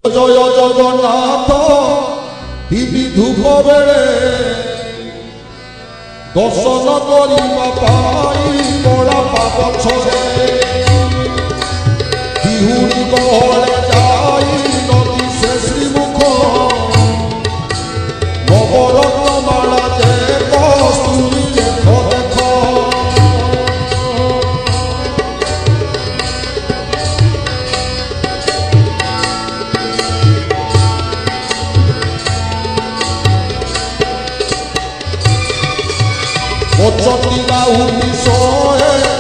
জয় জগন্নাথ দিবি ধূপ বেড়ে দর্শন করিবা পাই কলা পছরে বিহুড়ি গহলে যাই নদী সে শ্রীমুখ নবরত্ন মালা যে কস্তুরি দেখ দেখ চটিলা উনিশে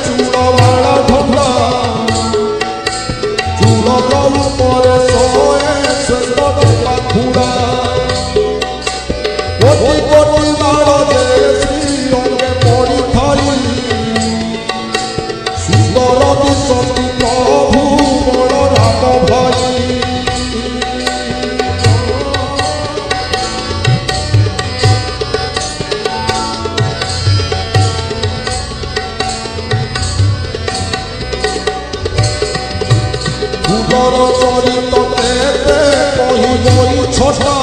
চূড় ভাড়া ঢোলা চূড় উপরে শোয়ে শেষ পাখুড়া কোটি কোটি মাড় যে শ্রীরঙ্গে পড়ি থাই সুন্দর দিশটি প্রভু বড় রাম ভাই ফুলর চরিত পেতে কহি বই ছটা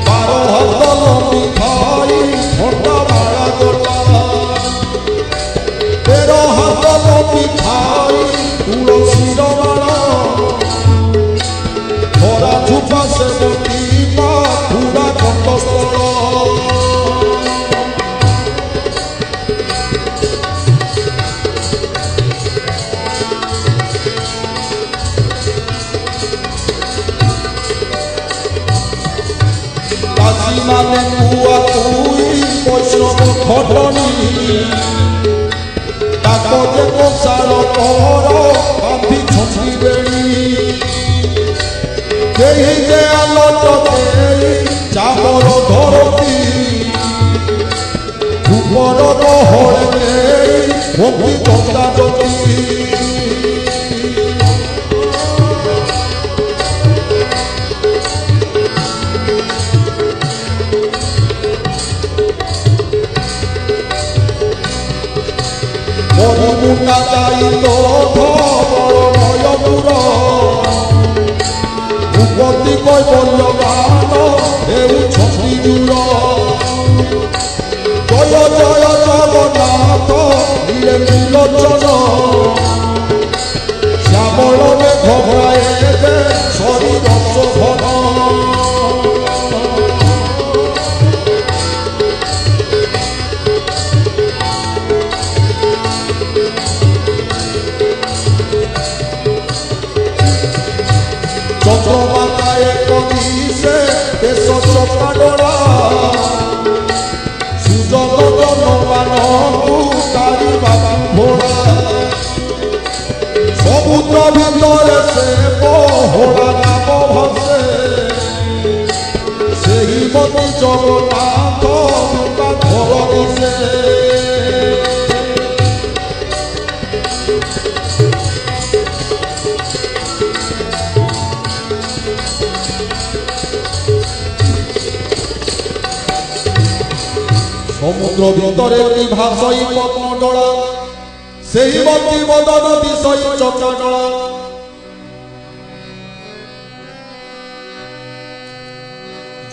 12 হাত লম্বি খাই ঘটা ভাড়া গোটা 13 হাত লম্বি খাই তুলসীর মালা ধরা ঝুপা সেবতী মা ঘুরা কণ্ঠস্থল মানে কুয়া তুই বৈষ্ণব ঘটনি তাকে যে প্রচার কর বাঁধি ছন্দি বেড়ি কেহি যে আলোচতে চামর ধরতি উপর গহলে ভক্তি চন্দাজতি মুন্ডা যাইল বড় নয়পুর ভূপতি কৈবল্য গান হেউ ছটি জুর জয় জয় জগন্নাথ নীলে নীলোচন শ্যামল মেঘ ভয়ে যে শরীর শোভন চন্দ্রমাতায় কবিছে দেশ চপাডোরা সুযোগ জনমানকু তারি বাবা ঘোড়া সমুদ্র ভিতরে সে বহড়া নাম ভাসে সেই মতি জগন্নাথ ঘর দিছে সমুদ্র ভিতরে ভাসই পদ্মডোলা সেই মতি বদন বিষয় চক্রডোলা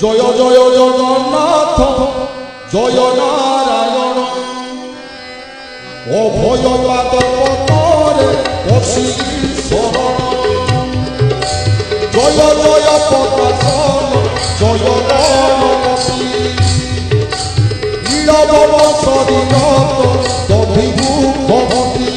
জয় জয় জগন্নাথ জয় নারায়ণ অভয় পাদ পতরে বসি শরণ জয় জয় পদ্মাসন জয় গণপতি নীলবন শরীরত দধিভূপতি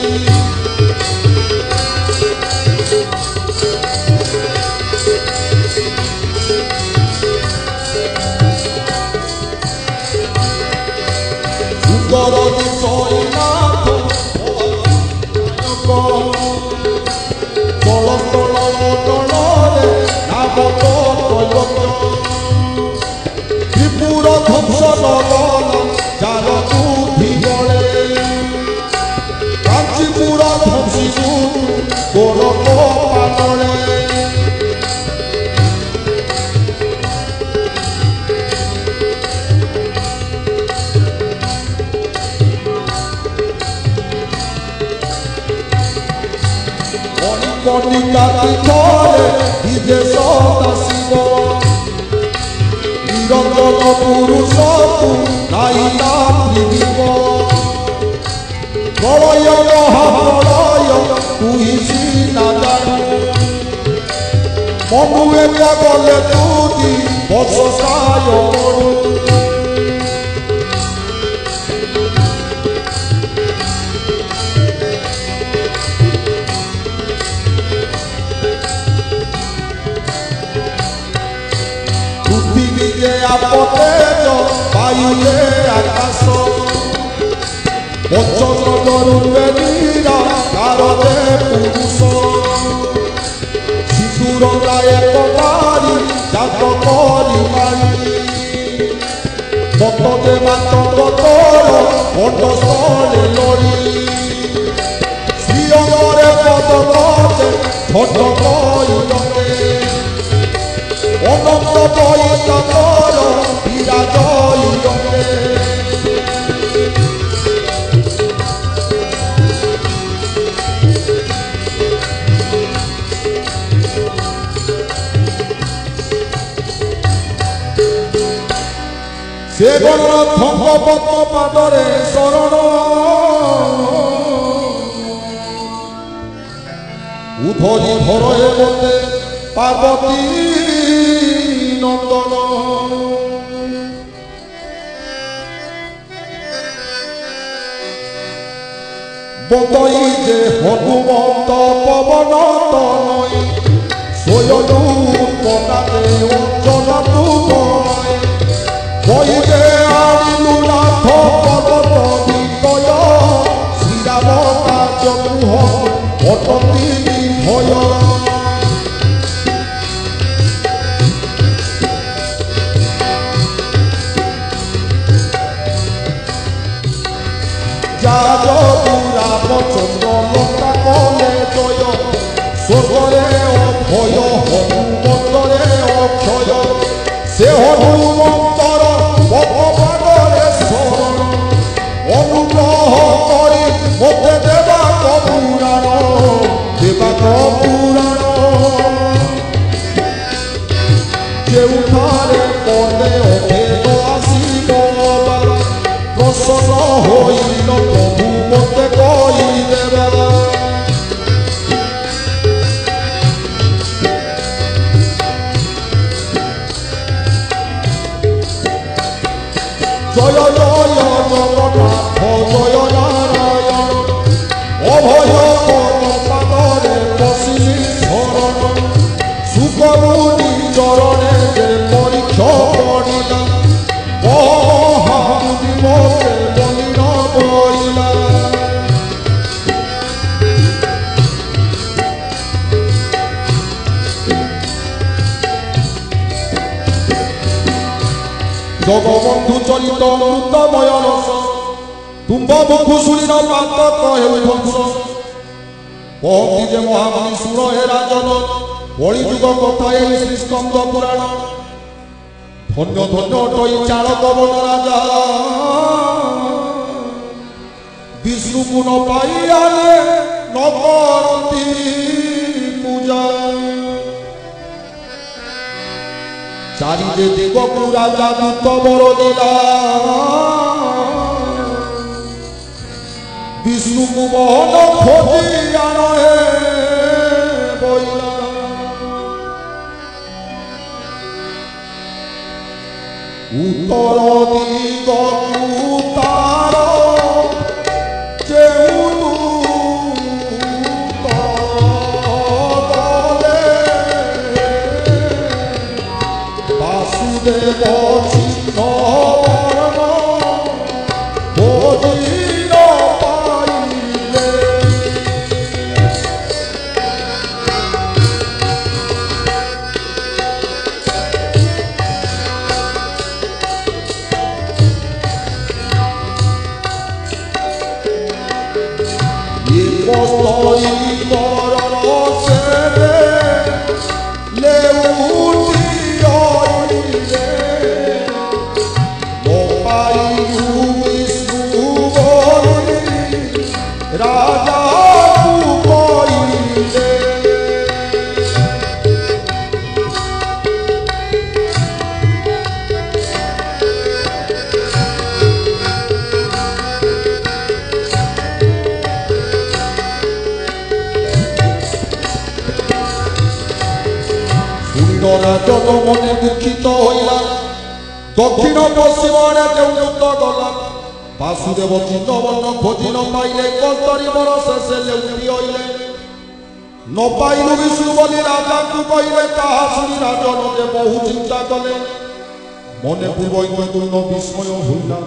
সুন্দর দিশনাথ চলতল মণ্ডଳରେ নামত দৈবত ত্রিপুর ধ্বংস নগর যার বুদ্ধি বলে কাঞ্চিপুর ধ্বংসিসু তোর কপালে কণিকা তীর্থরে বিদেশ আসিব নিরঞ্জন পুরুষ তু নাই না পৃথিব প্রলয় মহাপ্রলয় তুই সিনা জানু মনুয়ে গলে তুই বৎসায় মরু আপতেজ বায়ুয়ে আকাশ পঞ্চগ্রহ রূপে নিরাকারে পুরুষ শিশুর গায়ে করি জাত করি মারি মত দেবা তর কণ্ঠস্থলে লড়ি শ্রীঅঙ্গরে পদ পথে ছোট কইলতে অনন্ত বৈতর বিরাজ ইয়তে সে গণ ভঙ্গবত পাদরে শরণ উধরি ধরে মতে পার্বতী নন্দন বতই যে হনুমন্ত পবন তনয় সোয়নু পদাতে অঞ্চল তুময় বই যে আনিলু নাথ পদত বিকয় শ্রীরাম কার্য মুহ অটতি ভয় রামচন্দ্র লঙ্কা কলে জয় স্বর্গরে অভয় হনুমন্তরে অক্ষয় সে হনুমন্তর ভগবানরে শরণ অনুগ্রহ করি মতে দেবা পুরাণ দেবা পুরাণ কেউঠারে পদে অভেদ আসিব প্রসন্ন হইল প্রভু মতে কই দেবে জয় জয় জগন্নাথ জয় নারায়ণ অভয় পাদরে বসিলি শরণ সুকমুনি চরণে যে পরীক্ষা পড়িলা মহামুনি মতে বলিন বইলা জগবন্ধু চলিত অমৃতময় রস তুম্ব মুখু শুনিল পাতক হেউ ধ্বংস কহতি যে মহামুনি সুর হে রাজন কলিযুগ কথা এই শ্রীস্কন্দ পুরাণ ধন্য ধন্য অটই চালক বন রাজা বিষ্ণু গুণ পাইয়ালে নকরতি পূজা চারিদে দিগকু রাজা দূত বর দিলা বিষ্ণু মোহন খোঁজি আনহে বইলা উত্তর দিগকু তার যেউতু বাসুদেব চিহ্ন বর্ণ বদিন পাইলে রাজা রাজন মনে দুঃখিত হইলা দক্ষিণ পশ্চিম আড়ে কেউত গলা বাসুদেব চিহ্নবর্ণ খোঁজি ন পাইলে কস্তরি বড় শেষে লেউটি হইলে ন পাইলু বিষ্ণু বলি রাজাকে কইলে তাহা শুনি রাজন যে বহু চিন্তা কলে মনে পূর্বৈন্য বিস্ময় হইলা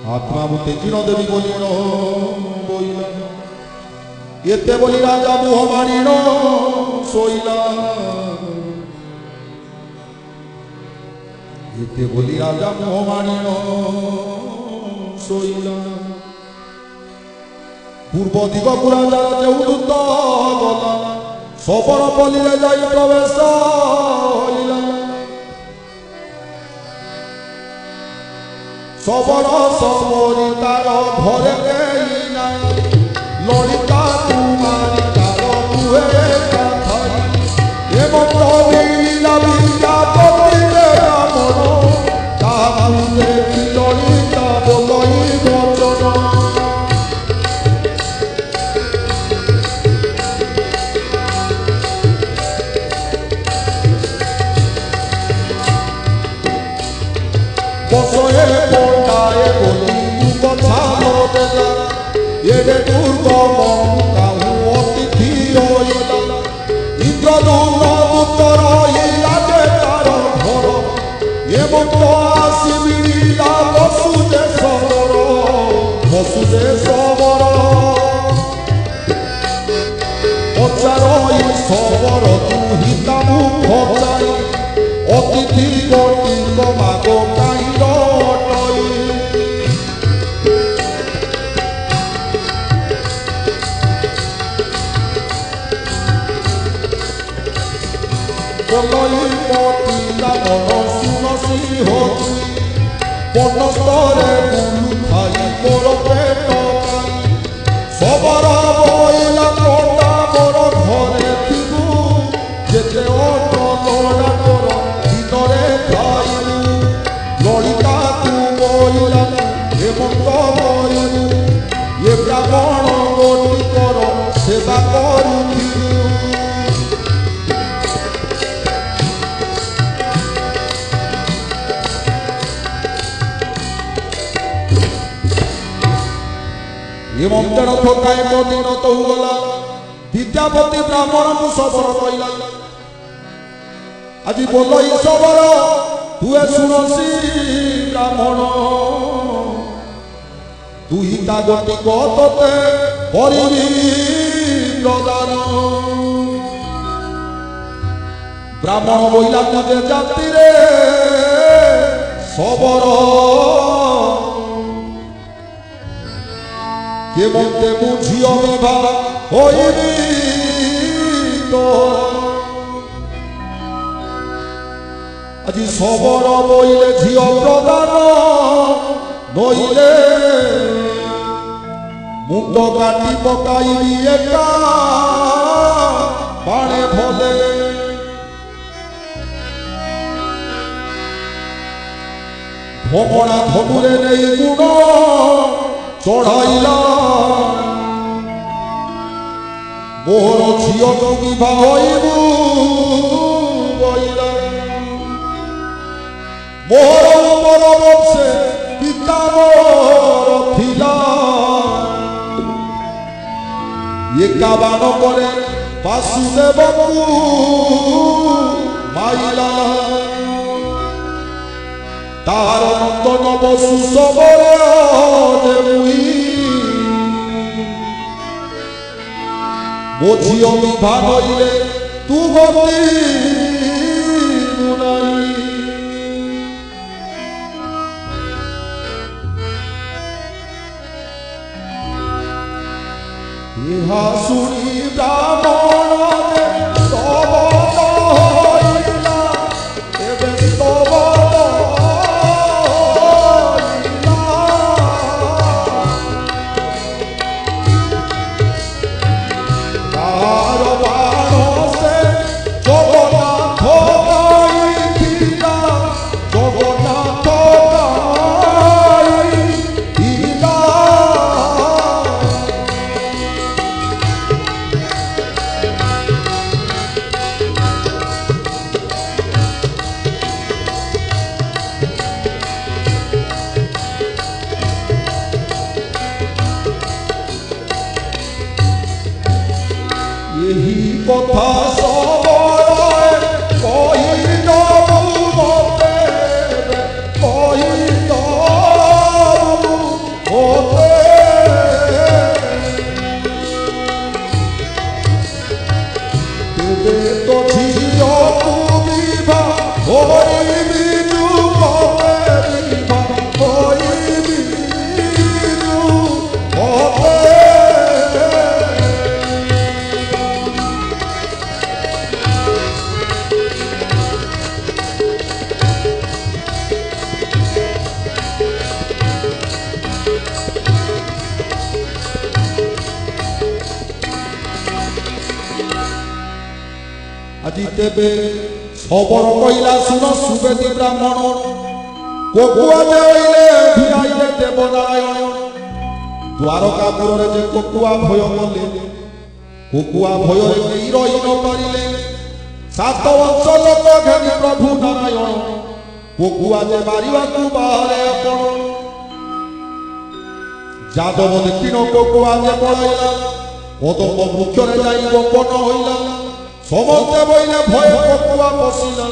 আত্মা ভূতে চির দেবী বলি বইলা এতে বলি রাজা মুহ মারিল শৈলা এতে বলি রাজা মুহ মারিল শৈলা পূর্ব দিগকু রাজা যেউদূত গলা সবর বলিলে যাই প্রবেশ হইলা সবর সবরি তার ঘরে কেই নাই ললিতা কুমারী তার কুহে কথাই এবং লীলা বিদ্যাপতি রামন তাহাকে দেখি ললিতা বলই বচন বসয়ে পড়ায় বলি কথা দেলা এরে দুর্গম কাহু অতিথি হইলা ইন্দ্রদূত উত্তর হইলা যে তার ঘর এবং আসি মিলিলা বসুদে সবর অচারই সবর দুহিতা মুখ চাই অতিথি কর্তৃক মাগ কাইল বনস্তরে গুলু খাই মোর পেট খাই সবার বইলা তোটা মোর ঘরে থিবু যেতে অটলড়া তোর ভিতরে খাইবু ললিতা তু বইলা হেমন্ত বইলু এ ব্রাহ্মণ গতি কর সেবা করুথিবু মন্ত্রের ঠোকায় পরিণত হলা বিদ্যাপতি ব্রাহ্মণ সবর কইলা আজি বলই সবর তুই শুনসি ব্রাহ্মণ তুই তা গতি কততে করিবি প্রদান ব্রাহ্মণ বইলা তুজে জাতিরে সবর কেমতে বুঝিও বিবাহ হইবি আজি সবর বইলে ঝিও প্রদান নইলে মুন্ড কাটি পকাইবি একা পাড়ে ফলে ভমনা ধমুরে নেই গুণ চড়াইলা মোর ঝিও বিবাহ হইবু বইলা মোর মোর বংশে পিতা মোর থিলা একাবান করে বাসুদেবকু মাইলা তার নন্দন বসু সবরে দেবুই বুঝিও বিভা হইলে তু গতি নাই ইহা শুনি ব্রাহ্মণ तो झियो कुबिभा होई बिजु पपेरिभा होई बिजु पपे আজি তেবে খবর কইলা শুন সুবেদী ব্রাহ্মণ কোকুয়া যে হইলে ভিড়াইলে দেবনারায়ণ দ্বারকাপুরে যে কোকুয়া ভয় কলে কোকুয়া ভয়রে কেই রই ন পারিলে সাত বংশ লোক ঘেনি প্রভু নারায়ণ কোকুয়া যে মারিবাকু বাহারে আপন যাদব দেখিন কোকুয়া যে পড়াইলা কদম্ব বৃক্ষরে যাই গোপন হইলা সমস্তে বইলে ভয় কোকুয়া পশিলা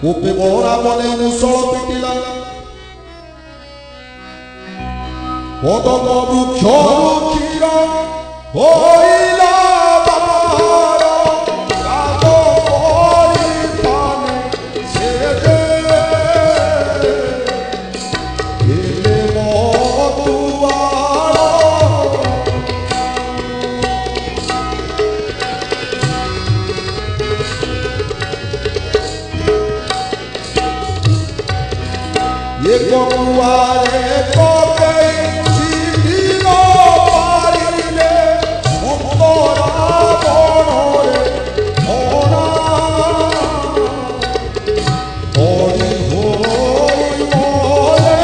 কোপে বড়া মনে মুসল পিটিলা কদম বৃক্ষ রুক্ষীর হইলা বাহার কাদ পরিধানে সেজে এলে মতুয়ার ये कोकुआरे कोके सीधी नो पारिले मुक्तोरा बोनोरे होना होरी होई मोले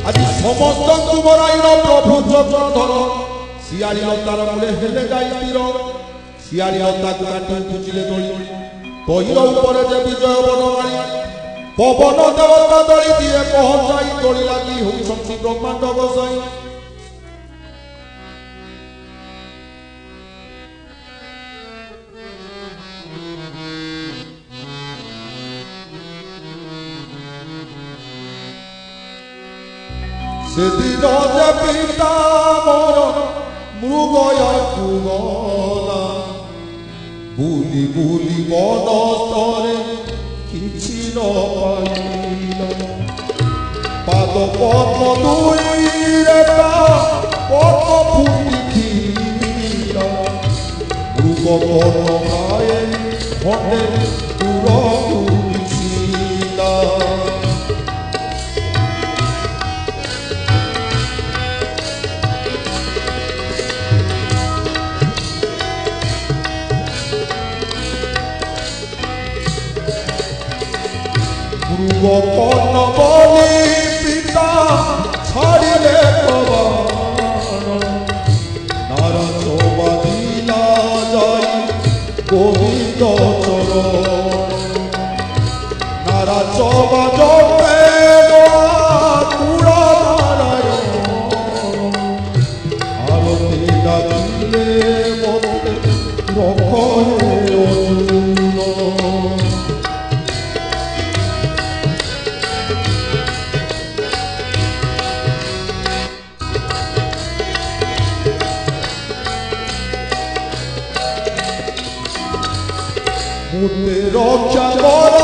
আজি সমস্ত কুমরাইল প্রভু চক্রধর শিয়ালি লতার মূলে হেলে যাই তীর শিয়ালি লতাকে কাটি কুচিলে দড়ি তৈর উপরে যে বিজয় বনমালী পবন দেবতা দড়ি দিয়ে পৌঁছাই দড়ি লাগি হইছন্তি ব্রহ্মাণ্ড গোসাই সেদিন যে পিতা মর মৃগয়াকু গলা বুলি বুলি বনস্তরে কিছু ন পাইলা পাদ পদ্ম দুইরে পদ্ম ফুটিলা মৃগ বর্ণ গায়ে হতে দূর তুলছিলা গোপন বলি পিতা ছাড়িলে পবন নারদ বাদিলা যাই গোবিন্দ চরণ নারদ বাজতে কুড়া নারায়ণ আরতি ডাকিলে মতে রক্ষে অর্জুন মুতে রক্ষা কর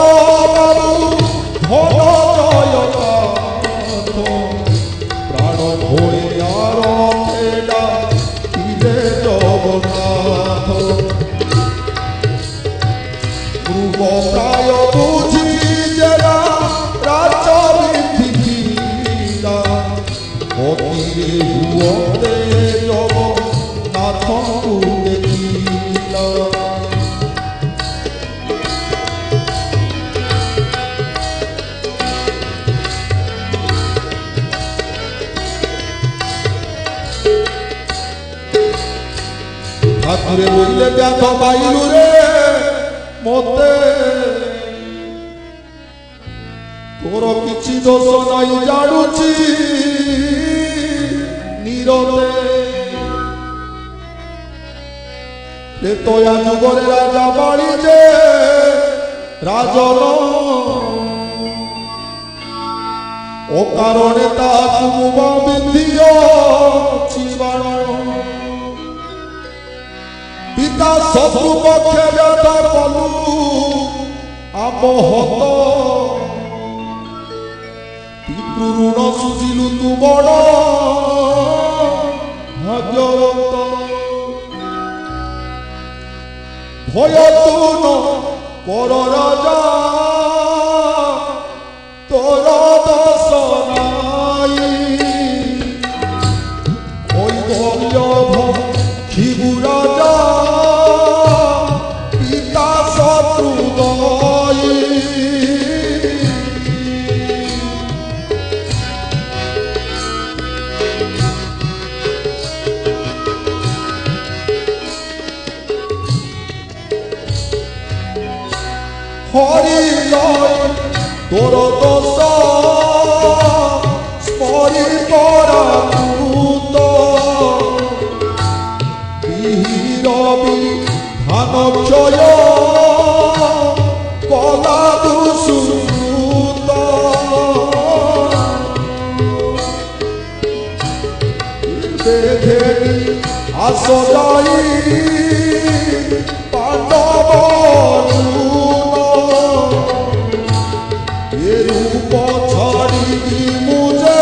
বাবু ধন জয়কান্ত প্রাণ ভরে আর ফেরা ইলে জগন্নাথ ধ্রুব প্রায় বুঝি জেরা রাজ বিধিলা অতিরে হুয়তে জগন্নাথଙ୍କୁ দেখিলা ঠাকুরে বইলে ব্যাথ পাইলু রে মতে তোর কিছু দোষ নাই জানুছি নীরবে ত্রেতয়া যুগরে রাজা বাড়ি যে রাজন অকারণে তাকু বিন্ধিও জীবন পিতা শত্রু পক্ষে ব্যথা কলু আমহত পিতৃ ঋণ সুঝিলু তু বড় ভাগ্যবন্ত ভয় তুন কর রাজা তোর দোষ নাই ওই বল্লভ খিবু রাজা পিতা শত্রু দয় হরি লয় তোর দোষ স্মরি পরাভূত বিহিরবি ধানক্ষয় কলা দুসুত দেখে আস যাই পাণ্ডব ছাড়ি মুঝে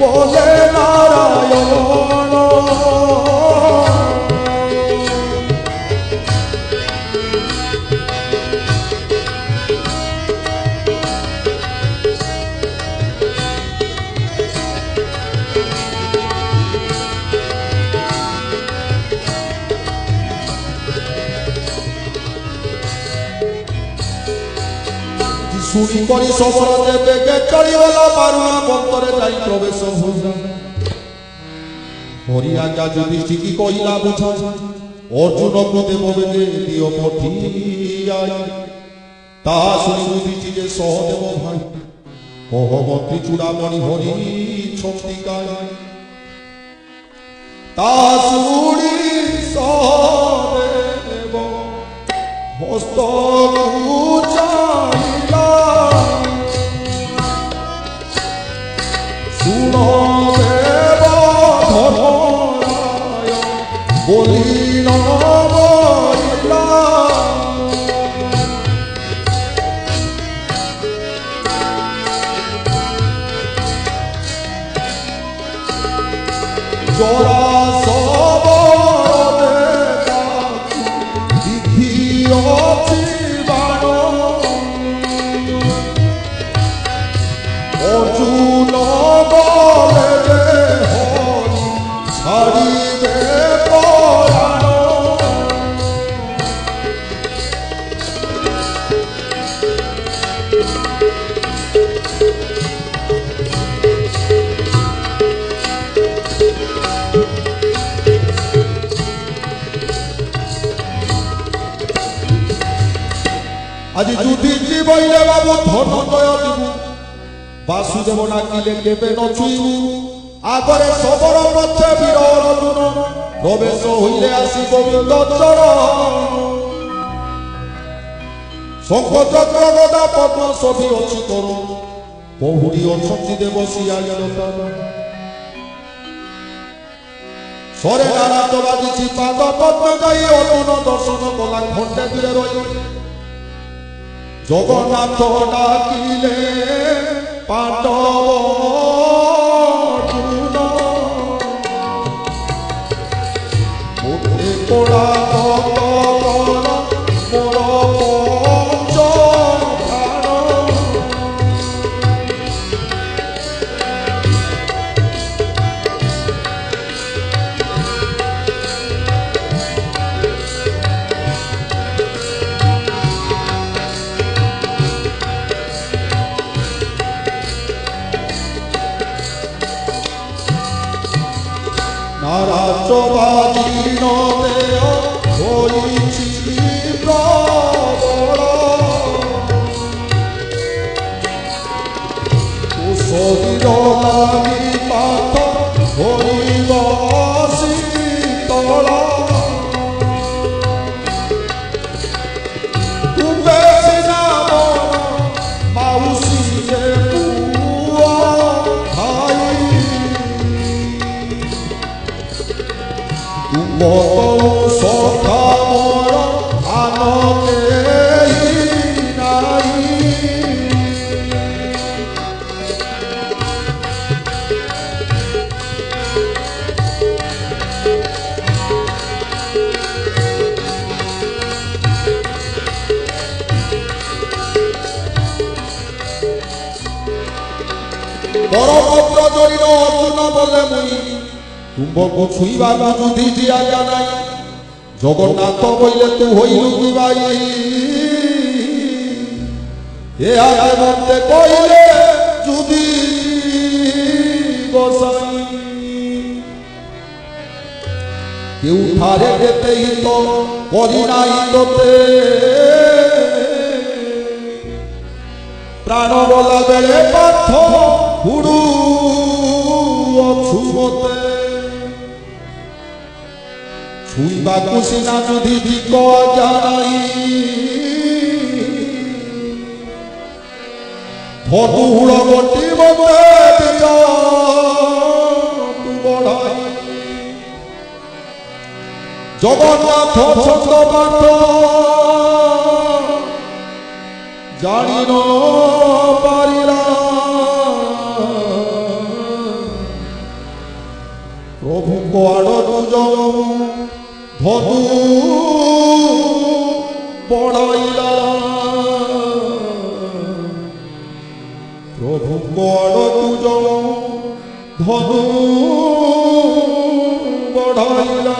বলে নারায়ণ শুনি করি সবর দেবে চড়িগলা পারুয়া বন্তরে যাই প্রবেশ হইলা হরি আজ্ঞা যুধিষ্ঠির কি কইলা বুঝা অর্জুন দেব বেদে দিও পঠিয়া তা শুনি যুধিষ্ঠির সহদেব ভাই কহমন্ত্রী চূড়ামণি হরি ছন্দিকায় তা শুনি সহদেব হস্ত চাইলা শুন দেব ধর্মরায় বলিল বলিলা জরা সবরে বিধি অছি অর্জুন বলে হরি ছাড়িবে পরাণ আজি যুধিষ্ঠির বইলে বাবু ধনঞ্জয় দিবু বাসুদেব ডাকিলে কেবে নছুইবু আগরে সবর মধ্যে বীর অর্জুন প্রবেশ হইলে আসি গোবিন্দ চরণ শঙ্খ চক্র গদা পদ্ম সবই অছি তোর বহুড়ি অছন্তি দেব শিয়ালিলতা সরে নারাত বাজিছি পাদ পদ্ম গাই অর্জুন দর্শন কলা ঘণ্টে দূরে রই জগন্নাথ ডাকিলে পাণ্ডব অর্জুন মুখে পোড়া ভক্ত মোর পঞ্চ প্রাণ নারাচবাদীন দেহ হইছি প্রবল শরীর লাগি পাঠ হইব শীতল তুবে সিনা মাউসী যে কত সখা মোর আনকে নাই পরমপত্র জড়িল অর্জুন বলে মুই তুম্বক ছুইবা যুধি দিয়া জানাই জগন্নাথ বইলে তু হইলু কি ভাই এ আগে মধ্যে কইলে যুধি গোসাই কেউ ঠারে যেতে হিত করি নাই তোতে প্রাণ বলা বেড়ে পার্থ হুড়ু অছুমতে ছুইବାକୁ ସିନା ଯୁଧି ଦିଗ ଜାନାଇ ଧନୁହୁଳ ଗୋଟି ମତେ ଦିଗ ତୁ ବଢ଼ାଇ ଜଗନ୍ନାଥ ଛନ୍ଦ ପାଠ ଜାଣି ନ ପାରିଲା ପ୍ରଭୁଙ୍କ ଆଡ଼କୁ ଯାଉ ଧନୁ ବଢ଼ାଇଲା ପ୍ରଭୁଙ୍କ ଆଡ଼କୁ ଯାଉ ଧନୁ ବଢ଼ାଇଲା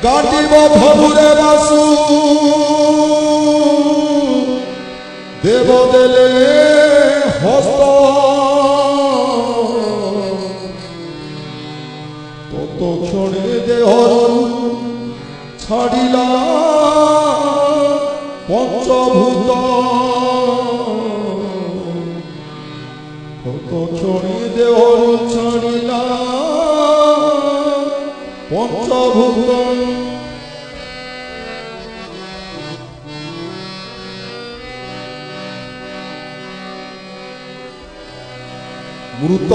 ଗାଣ୍ଡିବ ଧନୁରେ ବାସୁ দেব দেলে হস্ত ততক্ষণে দেহর ছাড়িলা পঞ্চভূত ততক্ষণে দেহর ছাড়িলা পঞ্চভূত মৃত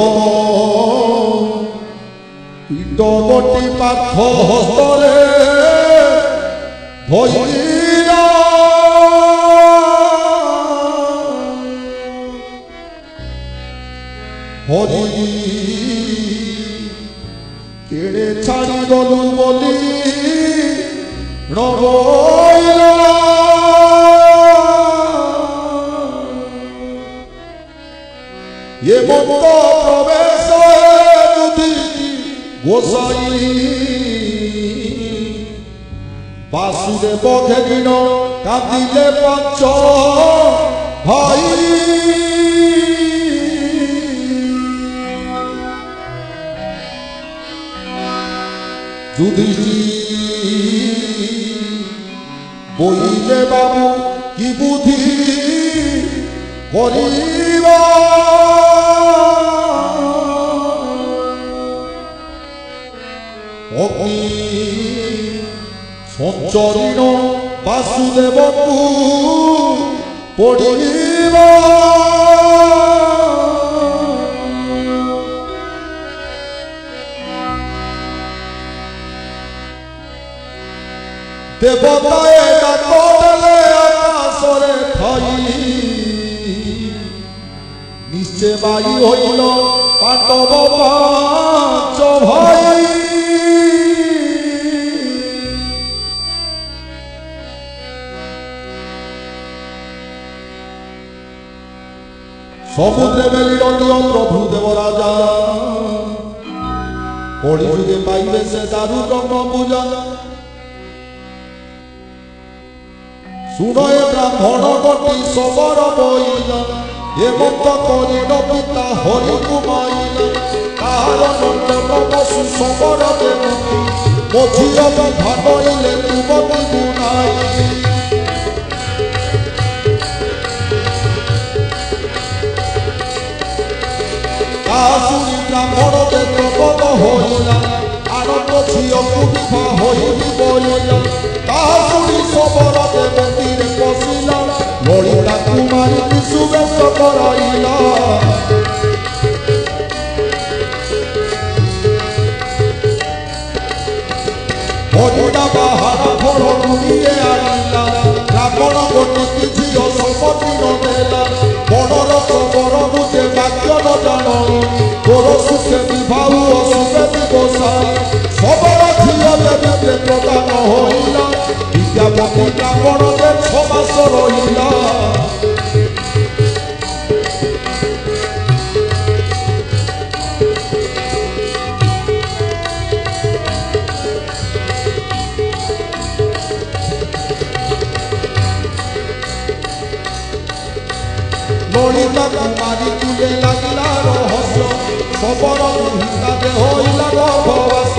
পিণ্ডবটি পার্থ হস্তরে ধইলা হরি কেড়ে ছাড়ি গলু বলি রবইলা এ মত প্রবেশ যুধি গোসাই বাসুদেব ঘেরিল কাঁদিলে পাঞ্চ ভাই যুধিষ্ঠির বইলে বাবু কি বুদ্ধি করিবা অগ্নি সঞ্চরীণ বাসুদেবকু পড়িবা দেবতায়ে ডাক দেলে আকাশরে ঠাই নিশ্চে বাই হইল পাণ্ডব পাঁচ ভাই সমুদ্রে মেলিল প্রভু দেব রাজা কলিযুগে পাইবে সে দারু ব্রহ্ম পূজা শুনয়ে ব্রাহ্মণ গতি সবর বইলা এ মত করিল পিতা হরি কুমাইলা তাহার নন্দন বসু সবর দেবী মঝির বিধান হইলে তুমতি গুণাই আসুরি ব্রাহ্মণ দেবত হইলা আনন্দ ঝিয়কু বিভা হইবি বলিলা আসুরি সবর দেবতীরে পশিলা ললিতা কুমারী বিশুবেশ করাইলা କୁଡ଼ିଏ ଆଣିଲା ରାବଣ ଗୋଟିକି ଝିଅ ସମ୍ପତ୍ତି ନ ଦେଲା ବଡ଼ର ଖବରକୁ ଯେ ବାକ୍ୟ ନ ଜାଣଣି ତୋର ସୁଖେ ବିଭାଉ ଅସୁଖେ ଦିବସାଇ ସବର ଝିଅ ଦେବୀରେ ପ୍ରଦାନ ହୋଇଲା ବିଦ୍ୟାପତି ରାବଣରେ 6 ମାସ ରହିଲା ললিতা কুমারী তুলে লাগিলা রহস্য সবর হিতাতে হইলা গর্ভবাস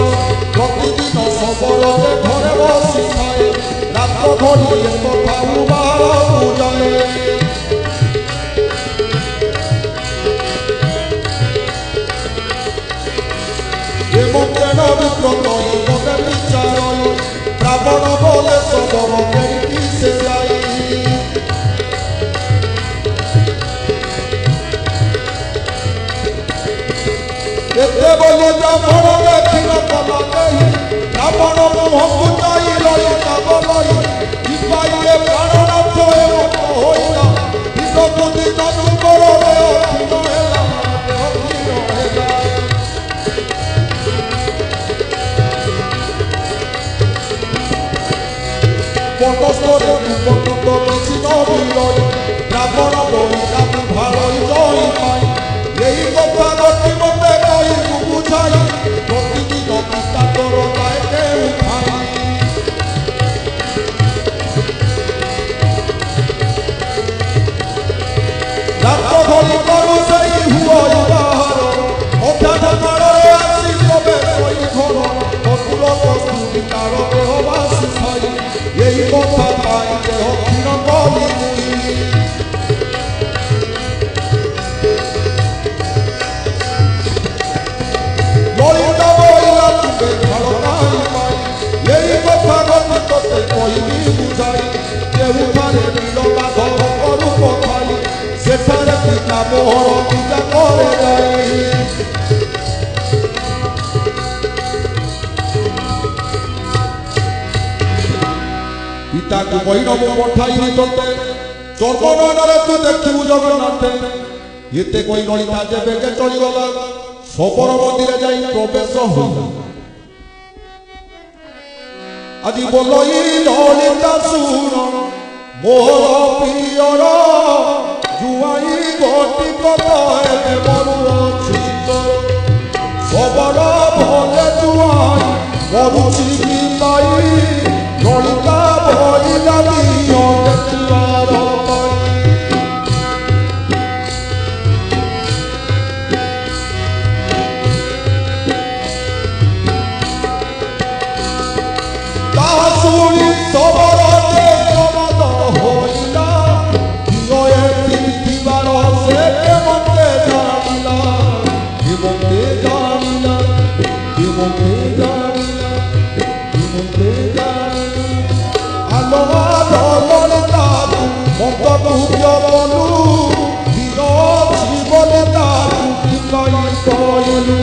প্রতিদিন সবরতে ঘরে বসি খায় রাত ঘড়িয়ে কথা উবার বুঝায় হেমন্তের বিব্রত মনে বিচার রাবণ বলে সবর কেড়ি সে যাই এতে বলে ব্রাহ্মণ দেখিল কলা নেই রাবণ মুহକୁ চাই ললিতা বলাই পাইলে প্রাণনাথ এমত হইলা দিনକୁ দিন যুগরে অধীন হেলা পটস্থরে উপকৃত কিছু নবিলয় রাবণ ললিতাকে ভালই জয় পাই এই কথা গতি মতে কই বুঝাই প্রতিদিন পিতা তোর গায়ে উঠাই রাত ঘড়ি করু সেই হুয় বাহার অধ্যাত মারে আসি তবে কই ঘর অতুল কস্তুরি তার দেহ বাসি খাই এই কথা পাই দেহ ক্ষীণ বলি ললিতা বইলা তুকে ভালো নাই পাই এই কথা গতি তোতে কইবি বুঝাই কেউ পারে নীলবা ধর করু কথাই সেঠারে পিতা মোহর পূজা করে যাই পিতাকে বৈরব পঠাইনি তোতে চর্বনয়ନରେ তু দেখিবু জগন্নাথে এতে কই ললিতা যে বেগে চলিগলা সবর মন্দিরে যাই প্রবেশ হইল আজি বলই ললিতা শুন মোর প্রিয়র জুয়াই গতি কত এবে মরু অচ্যুত সবর ভলে জুয়াই মরুচি কি পাই ললিতা বইলা দিও দেখিবার পাই শুনি সবরতে প্রমাদ হইলা হিয়ে পৃথিবীর সে কেমতে জানিলা কেমতে জানিলা কেমতে জানিলা কেমতে জানিলা আলো আলো ললিতা মত কুহ্য বলু দিন জীবনে তাকু কি কইলু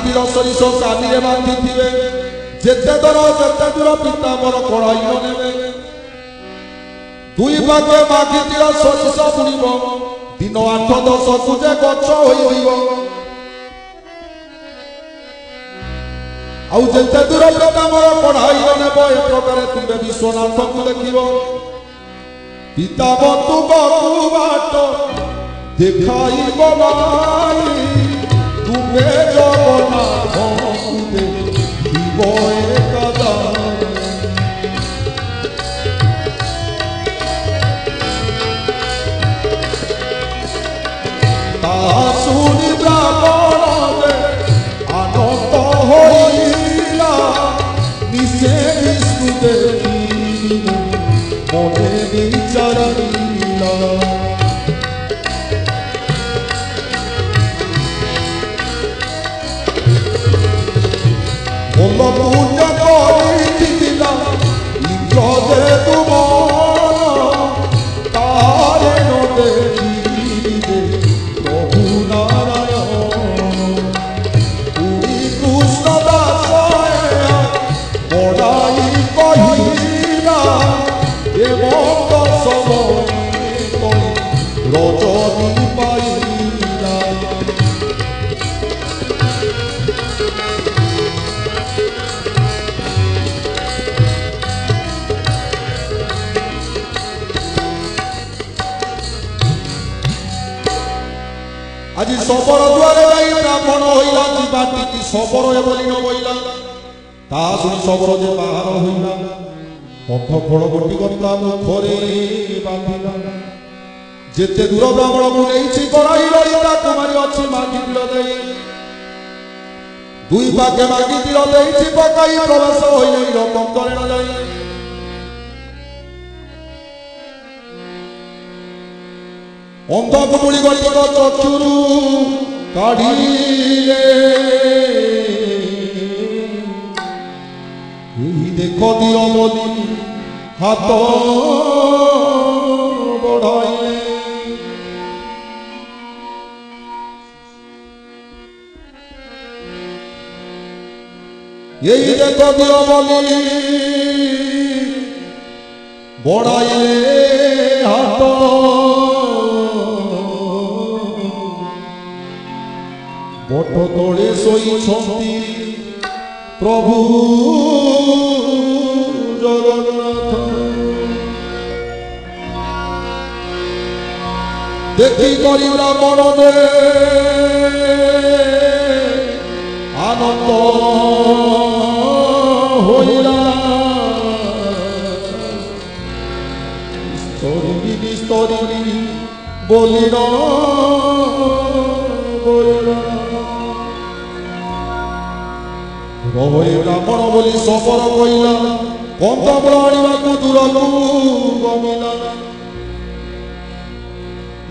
ମାଗିଥିଲ ସରିଷ କାନିରେ ବାନ୍ଧିଥିବେ ଯେତେ ଦୂର ପିତା ମୋର କଢ଼ାଇ ନେବେ ଦୁଇ ପାଖେ ମାଗିଥିଲ ସରିଷ ବୁଣିବ ଦିନ 8-10 ଯେ ଗଛ ହୋଇଯିବ ଆଉ ଯେତେ ଦୂର ପିତା ମୋର କଢ଼ାଇ ନେବ ଏ ପ୍ରକାରେ ତୁମେ ବିଶ୍ୱନାଥଙ୍କୁ ଦେଖିବ ପିତା ବନ୍ଧୁଙ୍କୁ ବାଟ ଦେଖାଇବ ନାହିଁ ତୁମେ ଜଗନ୍ନାଥଙ୍କୁ ଦେଖିବ ଏକଦା ତାହା ଶୁଣି ବ୍ରାହ୍ମଣରେ ଆନନ୍ଦ ହୋଇଲା ନିଶେ ବିଷ୍ଣୁ ଦେଖିଲି ମନେ ବିଚାରିଲା ଭଲ ପୂଜା କରିଥିଲା ଇନ୍ଦ୍ର ଯେ ତୁମର ତାରେ ନ ଦେଖିଲି ଯେ ପ୍ରଭୁ ନାରାୟଣ ପୁରୀ କୃଷ୍ଣ ଦାସ ବଡ଼ାଇ କହିଲା ଏ ମତ ସମୟ ରଜନୀ ପାଇଲା আজি সবর দুয়ারে যাই ব্রাহ্মণ হইলা বাটিকি সবর বলি ন বইলা তা শুনি সবর যে বাহার হইলা পথ ফল গোটি কর্তা মুখরে বাঁধিলা যেতে দূর ব্রাহ্মণକୁ ନେଇଛି କଢ଼ାଇ ଲଳିତା କୁମାରୀ ଅଛି ମାଗିଥିଲ ଦେଇ ଦୁଇ ପାଖେ ମାଗିଥିଲ ଦେଇଛି ପକାଇ ପ୍ରବେଶ ହୋଇଲେ ରତନ୍ତରେ ନ ଯାଇ ଅନ୍ଧକୁମୁଳି ଗଳିକ ଚକ୍ଷୁରୁ କାଢ଼ିଲେ ଏହି ଦେଖ ଦିଅ ବୋଲି ହାତ ବଢ଼ାଇଲେ এই দেখো দিও বলি বড়াইলে হাত বট তলে শোইছন্তি প্রভু জগন্নাথ দেখি করি ব্রাহ্মণ আনন্দ হইলা স্তরি বলিল রহে ব্রাহ্মণ বলি সফর কইলা কন্তমূল আনিবাকু দূরকু গমিলা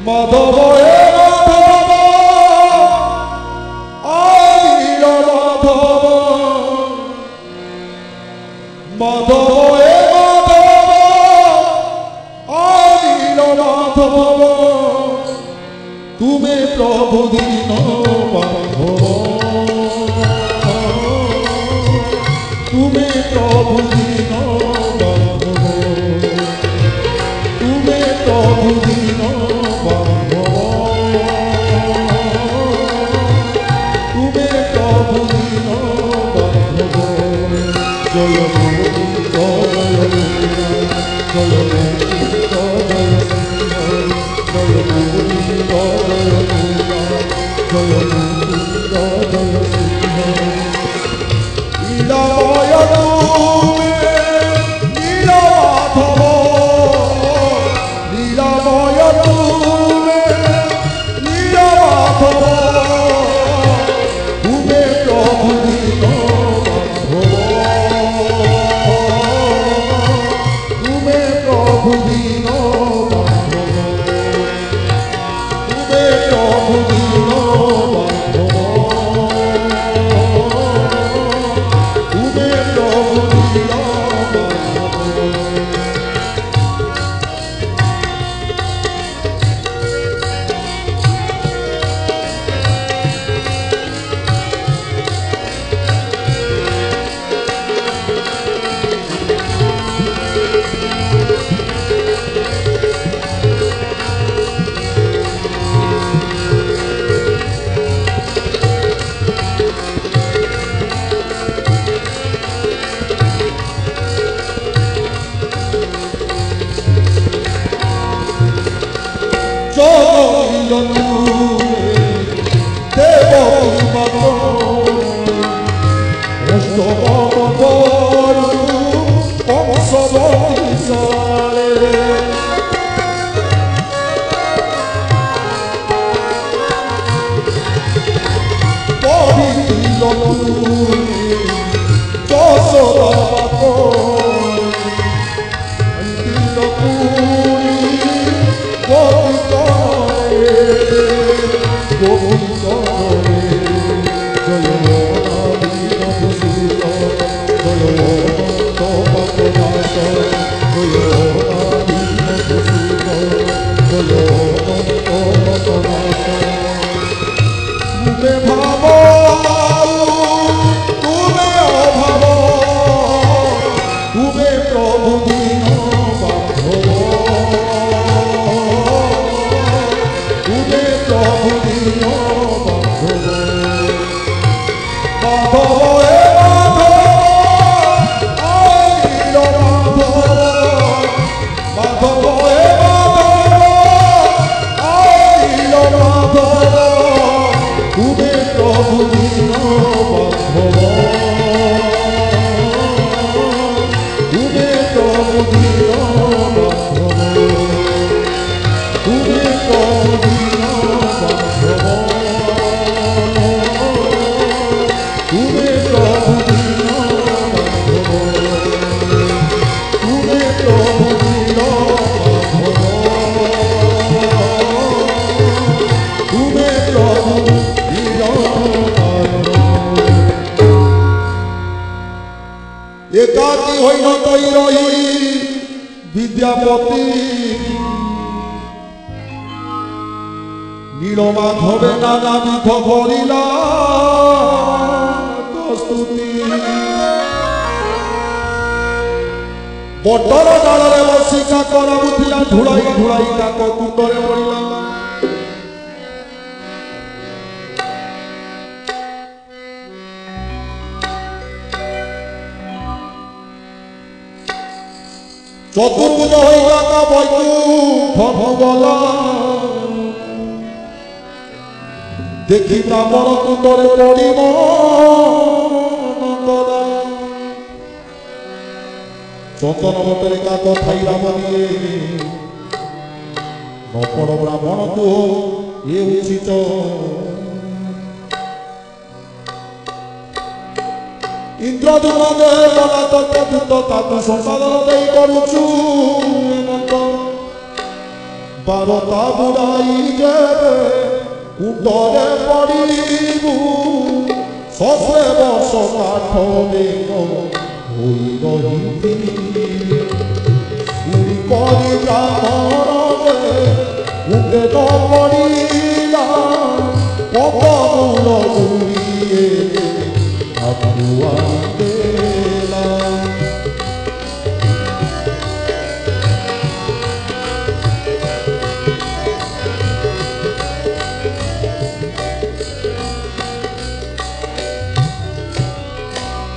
মাধব হে মাধব আইল মাধব মাধব হে মাধব আইল মাধব তুমি প্রভু দীন বান্ধব তুমি প্রভু দীন বান্ধব তুমি প্রভু দীন বান্ধব তুমি প্রভু দীন বান্ধব জয় গোবিন্দ জয় গোবিন্দ জয় গোবিন্দ জয় গোবিন্দ জয় গোবিন্দ জয় গোবিন্দ জয় লীলাময় তুমি লীলামাধব লীলাময় তুমি লীলামাধব তুমি প্রভু দীন বান্ধব एकाकी होई न तई रही विद्यापति नीलमाधवे नानाविध करिला स्तुति बटर डालरे बसी काकर बुथिला ढुलाई ढुलाई काक कुंडरे पड़िला चतुर्भुज होइला का बैकुंठ गला देखी ब्राह्मण कुंडरे पड़िब नंदला चंदन बटरे काक थाइला बनिए नपड़ ब्राह्मण को ये उचित इंद्रदुम्न दे गला तत्वदूत ताकू संसाधन दे करुचु बारता बुड़ाई जे कुंडरे पड़िबु शशे वर्ष काठ बेग होई रही चुरी करी ब्राह्मण जे कुंडे न पड़िला पवन गुड़िए अपुआ देला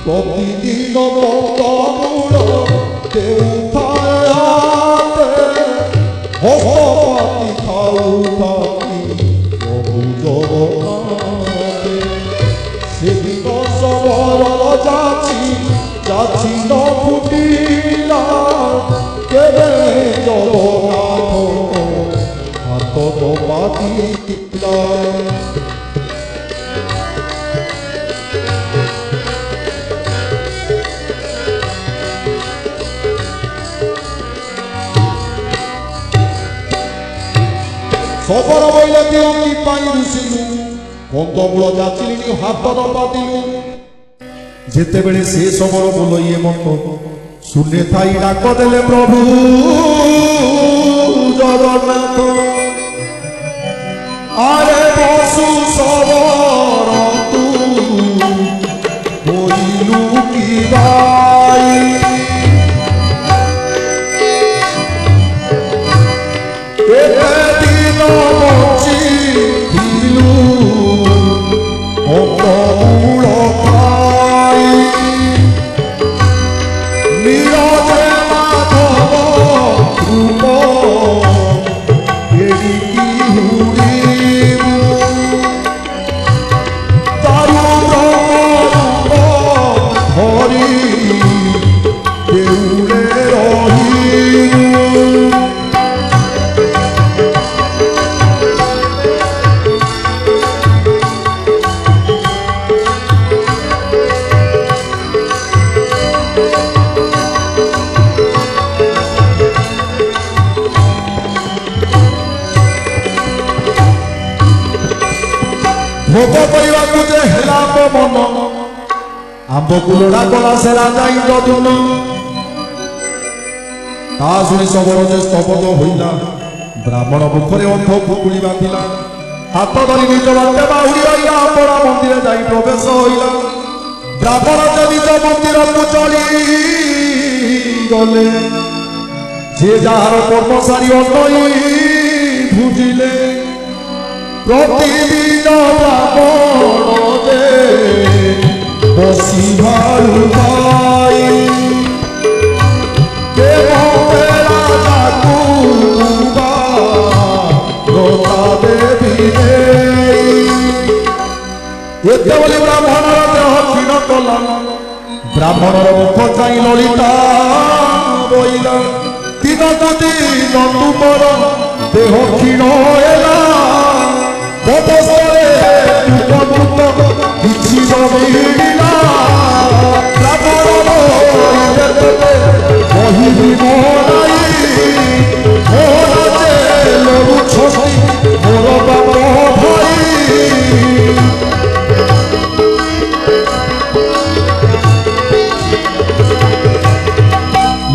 प्रतिदिन बंदमूल देउथाए हाते हस्तपाती खाउथाती प्रभु जगन्नाथे सेदिन सबरल जाची जाची न फुटिला केबे जगन्नाथ हाथ तो पातिला खबर बोले दियंती पाई ऋषिलु कंदमूल जाचिलिनी हाथ न पातिलु जेते बेले से समर बोलइए मत सुने थाई डाक देले प्रभु जगन्नाथ आरे बसु सबर तू बोलिलु की भाई ଭୋଗ କରିବାକୁ ଯେ ହେଲା ମନ ଆମ୍ବକୁ ଲୋଡ଼ା କଲା ସେ ରାଜା ଇନ୍ଦ୍ରଦ୍ୟୁମ୍ନ ତା ଶୁଣି ଶବର ଯେ ସ୍ତବଦ ହୋଇଲା ବ୍ରାହ୍ମଣ ମୁଖରେ ଅନ୍ଧ ପୁକୁଳି ବାନ୍ଧିଲା ହାତ ଧରି ନିଜ ବାଟେ ବାହୁଡ଼ି ରହିଲା ଅପରା ମନ୍ଦିର ଯାଇ ପ୍ରବେଶ ହୋଇଲା ବ୍ରାହ୍ମଣ ଯେ ନିଜ ମନ୍ଦିରକୁ ଚଳି ଗଲେ ଯେ ଯାହାର କର୍ମ ସାରି ଅନଇ ଭୁଜିଲେ ପ୍ରତିଦିନ ବ୍ରାହ୍ମଣ ଯେ ବସି ଭାଳୁ ଭାଇ ଏତେ ବୋଲି ବ୍ରାହ୍ମଣର ଦେହ କ୍ଷୀଣ କଲା ବ୍ରାହ୍ମଣର ମୁଖ ଚାହିଁ ଲଳିତା ବୋଇଲା ଦିନକୁ ଦିନ ତୁମର ଦେହ କ୍ଷୀଣ ହେଲା ବବସ୍ତରେ କିଛି ମିଳିଲା ବ୍ରାହ୍ମଣ କହିବି ଲଢୁଛନ୍ତି ମୋର ବାପ ଭାଇ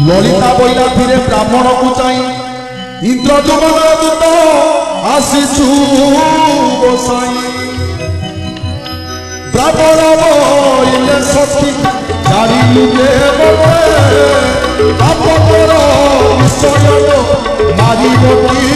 ଲଳିତା ବୋଇଲା ଫିରେ ବ୍ରାହ୍ମଣକୁ ଚାହିଁ ଇନ୍ଦ୍ରଦ୍ୟୁମ୍ନର ଦୂତ ଆସିଛୁ ଗୋସାଇ ବ୍ରାହ୍ମଣ ବୋଇଲେ ସଖୀ ଜାଣିଲୁ ଯେ ଆପଣଙ୍କର ବିଷୟ ମାରିବ କି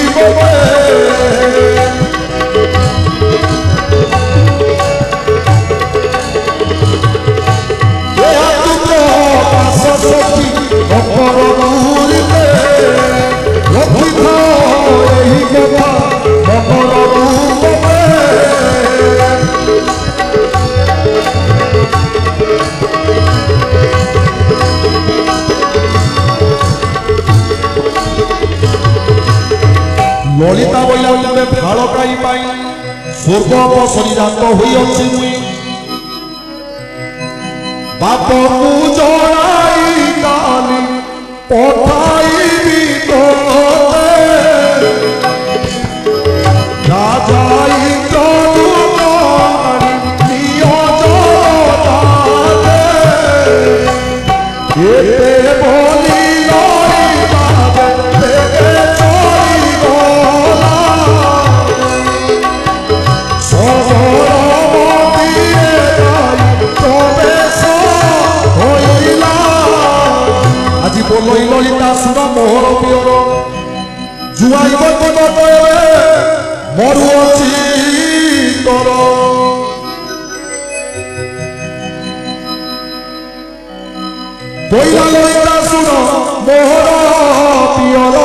ললিতা বইলা তুমি ভাল পাই পাই স্বর্গ অপসরি জাত হইছি মুই বাপকু জড়াই কালি পঠাইবি তোতে রাজা ইন্দ্রদ্যুম্ন নিয়োজনে এতে বলি বলই ললিতা শুন মোহর পিয়র জুয়াই বদন কয়ে মরুছি তর বইলা ললিতা শুন মোহর পিয়র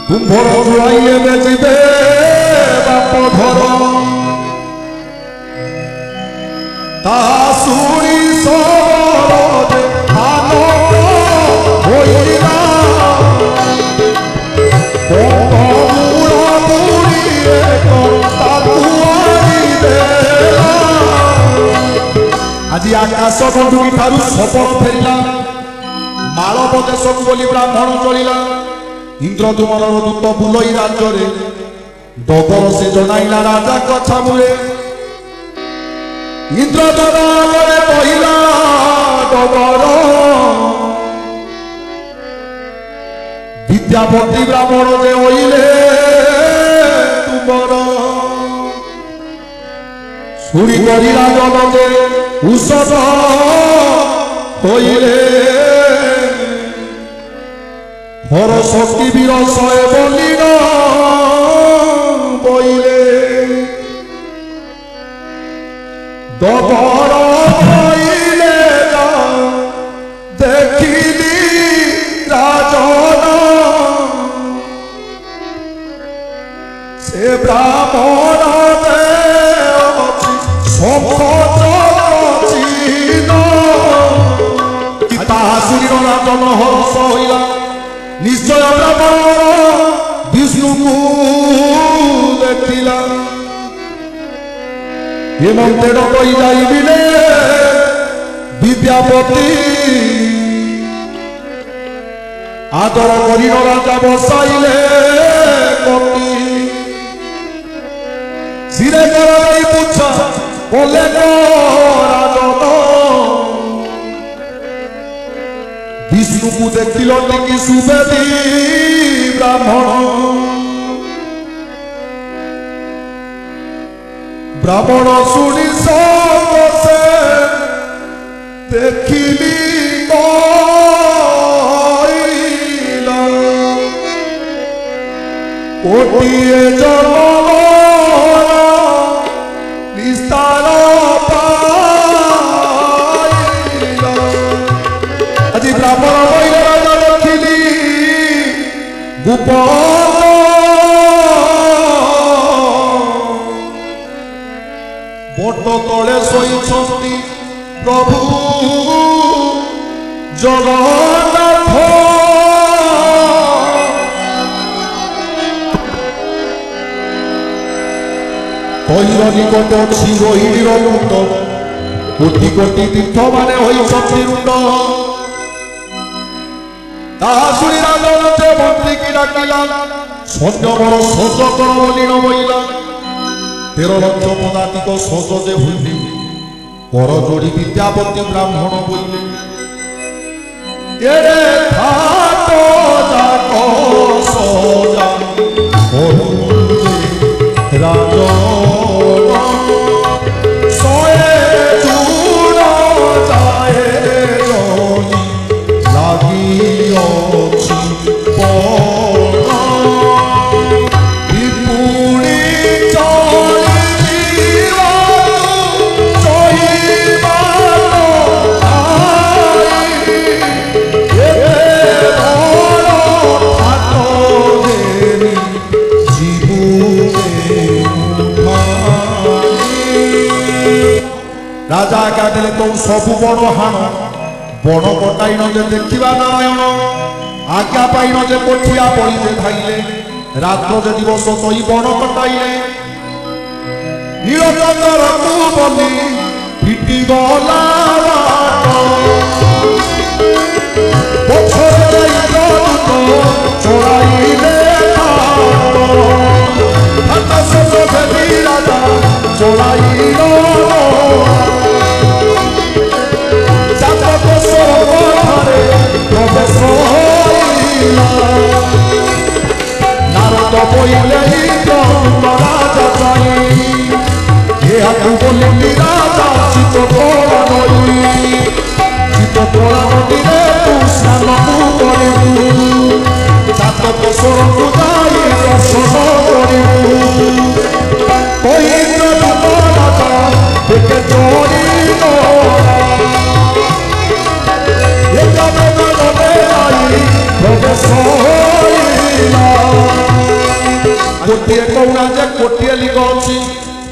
কুম্ভর জুয়াই এবে যাবে বাপ ঘর তা শুনি সবরে আজি আকাশ বন্ধুকি ঠারু শপথ ফেরিলা মালব দেশকু বলি ব্রাহ্মণ চলিলা ইন্দ্রদ্যুম্নর দূত বুলই রাজ্যরে ডগর সে জনাইলা রাজা কথা মুরে ইন্দ্রদ্যুম্ন কহিলা ডগর বিদ্যাপতি ব্রাহ্মণ যে হইলে তুমর শুনি করি রাজন যে উষদ হইলে হর শক্তি বীর শয়ে বলিল বইলে দবর হইলে দেখিলি রাজন সে ব্রাহ্মণ তাহা শুনিল রাজন হর্ষ হইলা নিশ্চয় ব্রাহ্মণ বিষ্ণুকু দেখিলা হেমন্তে ডকই যাইবিলে বিদ্যাপতি আদর করিল রাজা বসাইলে কপি सिरे कर पूछा बोले राजन विष्णु को देखिल कि सुवेदी ब्राह्मण ब्राह्मण शुणी से देखिली कोटिए जन्म विस्तार आज ब्राह्मण महिला देखिली गोपाल बट तले शोई प्रभु जगन्नाथ कहिर निकट अच्छी रोहिणीर मुंड कोटि कोटि तीर्थ माने होइछन्ति रुंड ताहा शुणी राजन जे मंत्री की डाकिला सैन्य बड़ सज कर बोली न बइला 13 लक्ष पदातिक सज जे भूलि कर जोड़ी विद्यापति ब्राह्मण बोले एरे थातो जाको सजा राजन सोए चूड़ जाए रोही लागी अच्छी राजा क्या देले तो सबु बड़ हाण बण कटाई न जे देखा नारायण आज्ञा पाई न जे कोठिया पड़ी जे धाइले रात्र जे दिवस तई बण कटाइले नीलचंद्र को बली फिटी गला पछरे चोराइले राजा चोराइलो नारद बोले राजा बोली राजा चित तोड़ा नई चित तोड़ा नदी तू स्नान करू जातक स्वर को जाई दर्शन करू राजा देखे चोरी गोटे कौना जे कोटिए लिंग अच्छी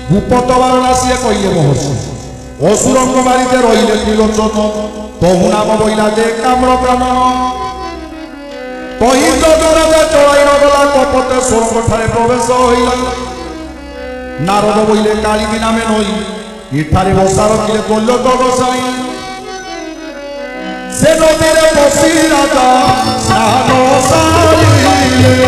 भूपत बारणा सी कहले महर्षि असुर मारी जे रही त्रिलोचन बहु नाम बइला जे काम्र प्राण कही जगराजा चढ़ाई नगला कपटे स्वर्ग ठारे प्रवेश होइला नारद बइले काली दिना में नई इठारे बसा रखिले गोलोक गोसाई से नदी रे बसी राजा स्नान सारिले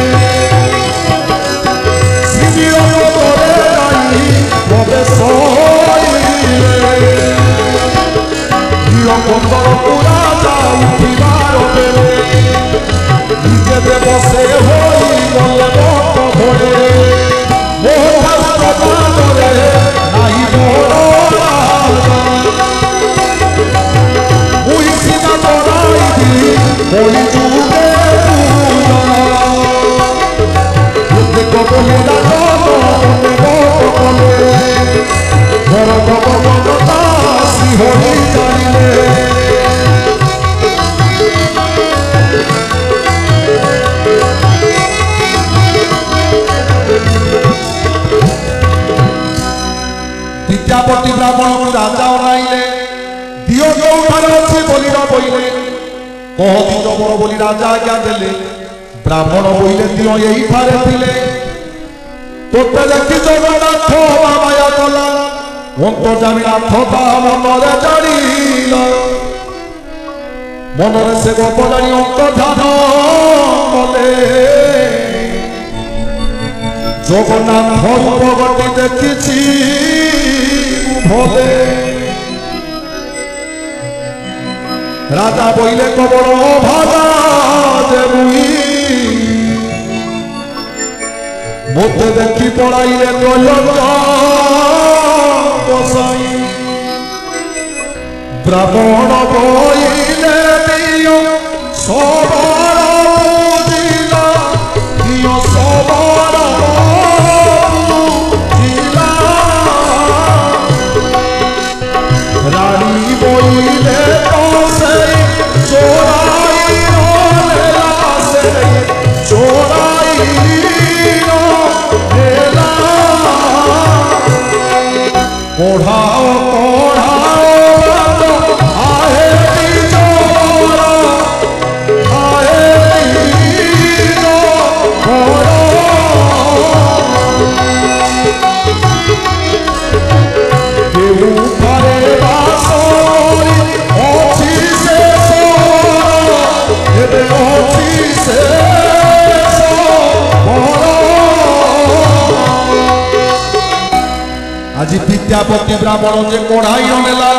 विद्यापति ब्राह्मण को राजा अनाइले दियो जोठारे अछि बोली न बोइले कहती जबर बोली राजा आज्ञा देले ब्राह्मण बोइले दियो एही ठारे थिले तोते देखि जगन्नाथ माया कला अंत जामिनाथ ता मनरे जानिला मनरे से गप जानी अंत ध्यान कले জগন্নাথ রূপগতি দেখিছি ভবে রাজা বইলে কবর ভাগা যে মুই মতে দেখি পড়াইলে দৈলঙ্গ বসাই ব্রাহ্মণ বইলে দিও সবার বুঝিলা দিও সবার বুঝিলা রানী বইলে তো সেই চোরাই নেলা সেই চোরাই নেলা পড়াও পড়াও আহে চোর আহে চোর কেউ পারে বাসরি অছি সে এবে অছি সে আজি বিদ্যাপতি ব্রাহ্মণ যে কড়াই নেলা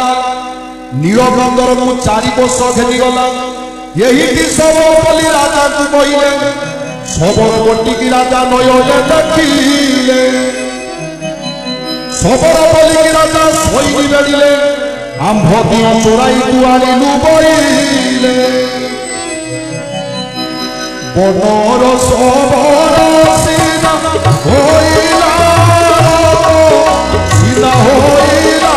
নীলবন্দর কু 4 বর্ষ ঘেরি গলা এহিটি সবরপল্লী রাজা কু কইলে সবরপল্লী কি রাজা নয়নে দেখিলে সবরপল্লী কি রাজা সৈনি বেড়িলে আম্ভ দিও চোরাই কু আনিলু বইলে বনর সবর সিনা হইলা সিনা হইলা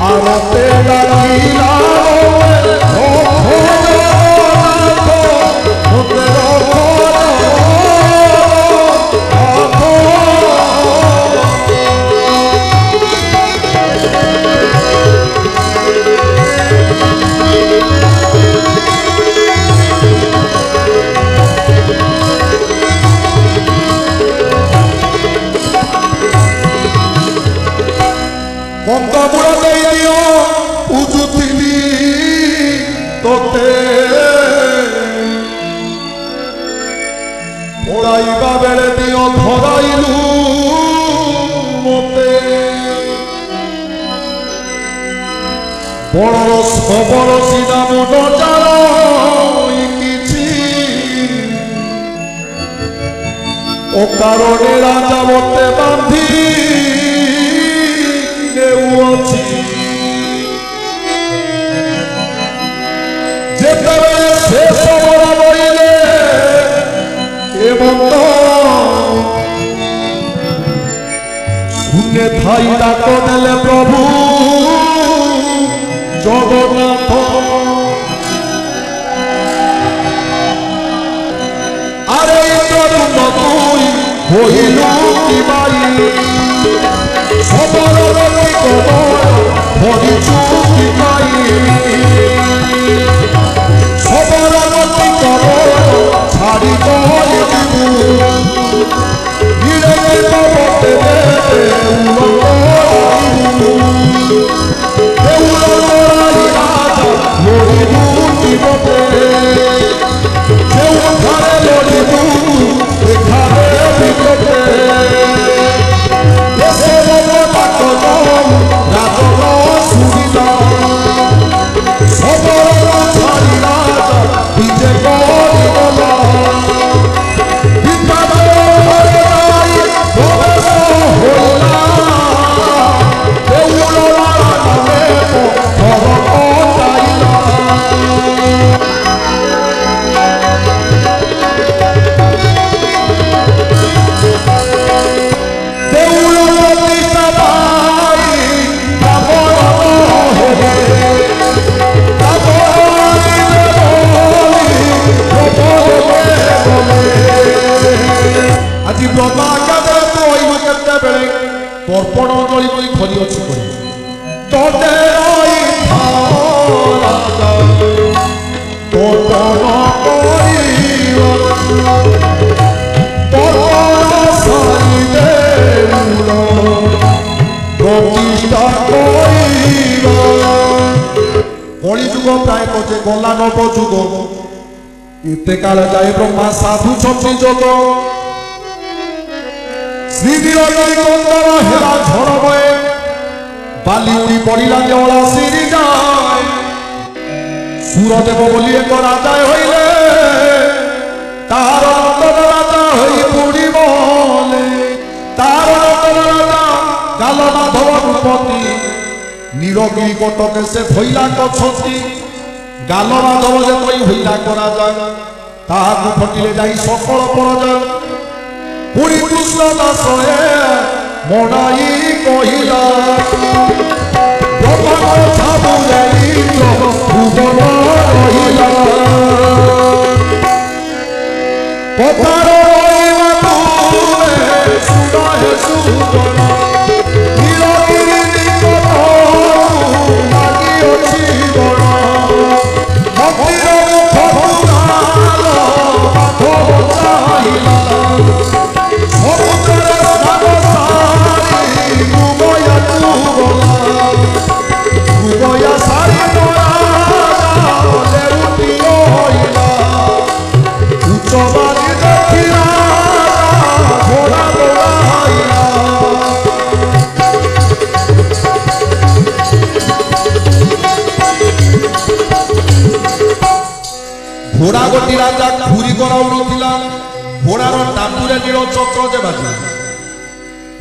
আরতে লাগিলা বন্ধমূল দেই দিও উজুতিলি তোতে পড়াইবা বেড়ে দিও ধরাইলু মতে বড় সবর সিনা মুড চালাই কিছু ও কারণে রাজা মতে বান্ধি যেতবে সে সবর বইলে এবং শুনে থাই ডাক দেলে প্রভু জগন্নাথ আরে তরুণ তুই হইলু কি বাই সবরবতী কবর ধরিছু কি পাই সবরবতী কবর ছাড়ি কই দিবু নিরতে কবতে দেউল লড়াই রাজা লড়িবু নিবতে দেউ ঘরে লড়িবু এখানে বিকতে তর্পণ জড়ি বলি ধরি অছি করে ততে তর্পণ প্রতিষ্ঠা কলিযুগ प्राय कजे गला नव जुग इते काल जाए ब्रह्मा साधु छपी जोग श्री नीलगिरी कंदर हेला झड़ बए बाली उड़ी पड़ा देवला सिरी जाए सूरदेव बोली एक राजा हईले तार नंदन राजा हई बुड़ी बोले तार नंदन राजा गाल माधव भूपति नीलगिरी कटके से भैला कछती गाल माधव जे कई भैला करा जाए ताकू फटिले जाई सकल परजा पुरी कृष्ण दास मनाई कहिला ब्रह्मा छाबु इंद्र भुवन रहिला पतार रहिबा तुमे सुना हे सुजना नीलगिरी निकट लागि अछि बड़ा मंदिर मुख पुराल माधव चाहिला समुद्र सागर सारी डुबया तू बोला डुबया सारी तोरा लेउटी होइला उच्च बाली देखिला घोड़ा दौड़ाइला घोड़ा गोटी राजा घूरी कराउला घोड़ार टापुरे नील चक्र जे बाजी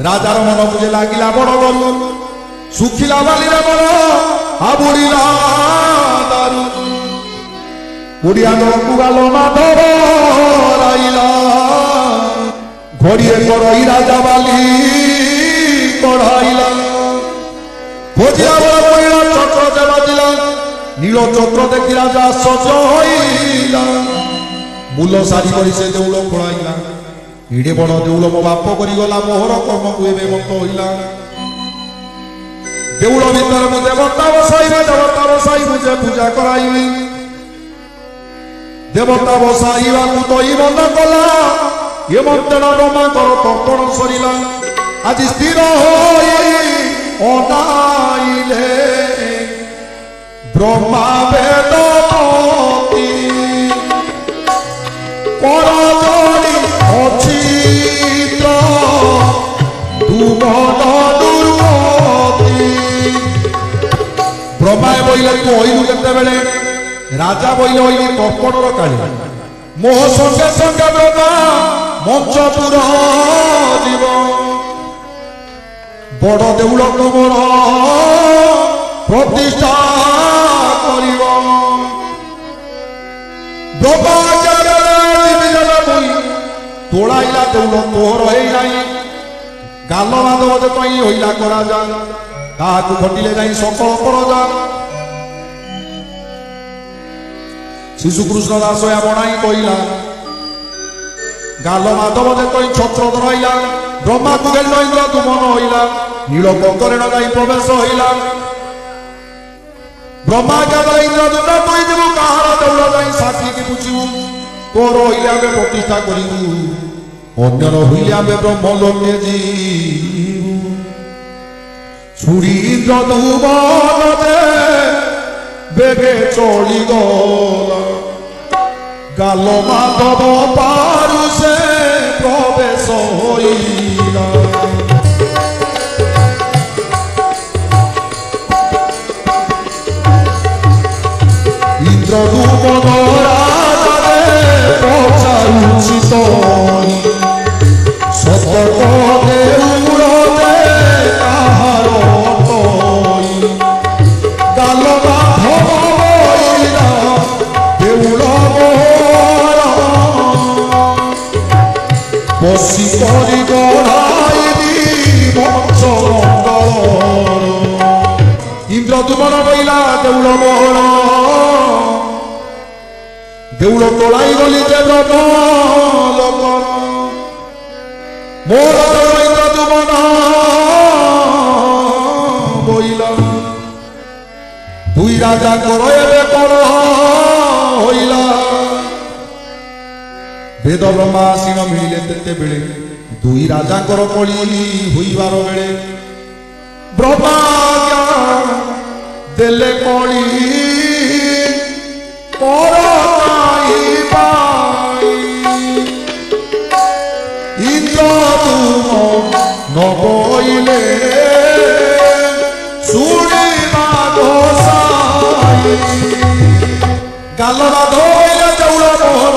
राजार मन बुझे लागिला बड़ गरु सुखिला बाली बड़ आबुड़िला दारू ओडिया नरकू गाल माधव राइला घड़िए करई राजा बाली कढ़ाइला खोजिया बड़ पड़ा चक्र जे बाजिला नील चक्र देखी राजा सज हईला मूल सारी करी से देउल खोलाइला इडे बड़ देउल मो बाप करी गला मोहर कर्म को एबे मत होइला देउल भीतर मु देवता बसाई मुझे पूजा कराइली देवता बसाइबा को तई मन कला ये मंत्रण ब्रह्मा कर कर्तन सरिला आज स्थिर होई अनाइले ब्रह्मा वेदपति करजड़ी अचित्र दुर्गत दुर्गति ब्रह्मा बोले तू हईलु केते बेले राजा बोले हईली कर्पणर काली मोह संगे संगे ब्रह्मा मंचपुर जीव बड़ देउल कमर प्रतिष्ठा करिव ब्रह्मा तोड़ाइला देउल तोहर होई गाल माधव जे कई होइला करा जा ताकू घटिले जाई सकल परजा शिशु कृष्ण दास या बनाई कहिला गाल माधव जे कई छत्र धराइला ब्रह्मा को गेल इंद्र दुमन होइला नील कंकरेण जाई प्रवेश होइला ब्रह्मा गाल इंद्र दुमन तोई देबु कहारा देउल जाई साथी के पुछिबु तोर होइले आमे प्रतिष्ठा करिबु अन्यर होइले आमे ब्रह्म लोके जीवु छुरी इंद्र दुमन जे बेगे चली गला गाल माधव पारु से प्रवेश होइला इंद्र दुमन पचारुचित सतर्क देउल काहार गाल माधव बोइला देउल मोहर बसी करी गढ़ाइली मंच मंगल इंद्र दुमन बोइला देउल मोहर देउल तोड़ाई गली जे ब्रह्म लोक मोर इंद्र दुमन बोइला दुई राजा कर एबे कर होइला वेद ब्रह्मा आसीन मिलिले तेते बेले दुई राजा कर कली होइबार बेले ब्रह्मा देले कली मोर इंद्र तुम नबइले शुणिबा गोसाई गालरा धोइले देउल मोहर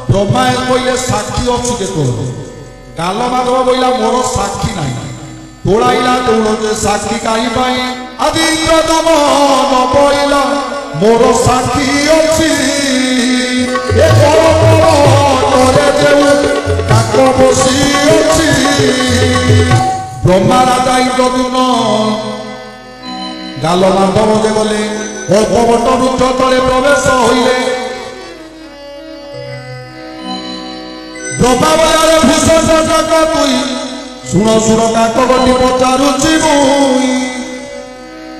ब्रह्मा कहले साक्षी अच्छी के तोर गाल माधव बोला मोर साक्षी ना तोड़ाइला देउल जे साक्षी कहीं पाई आदि इंद्र तुम नबइला मोर साक्षी अच्छी ए तोरे देउ काक बसी अच्छी ब्रह्मा राजा इंद्र तुम गाल माधव जे गले अल्पवट वृक्ष तले प्रवेश हईले ब्रह्मा बजारे भूषण काक तुई शुण शुण काक गटी पचारुची मुई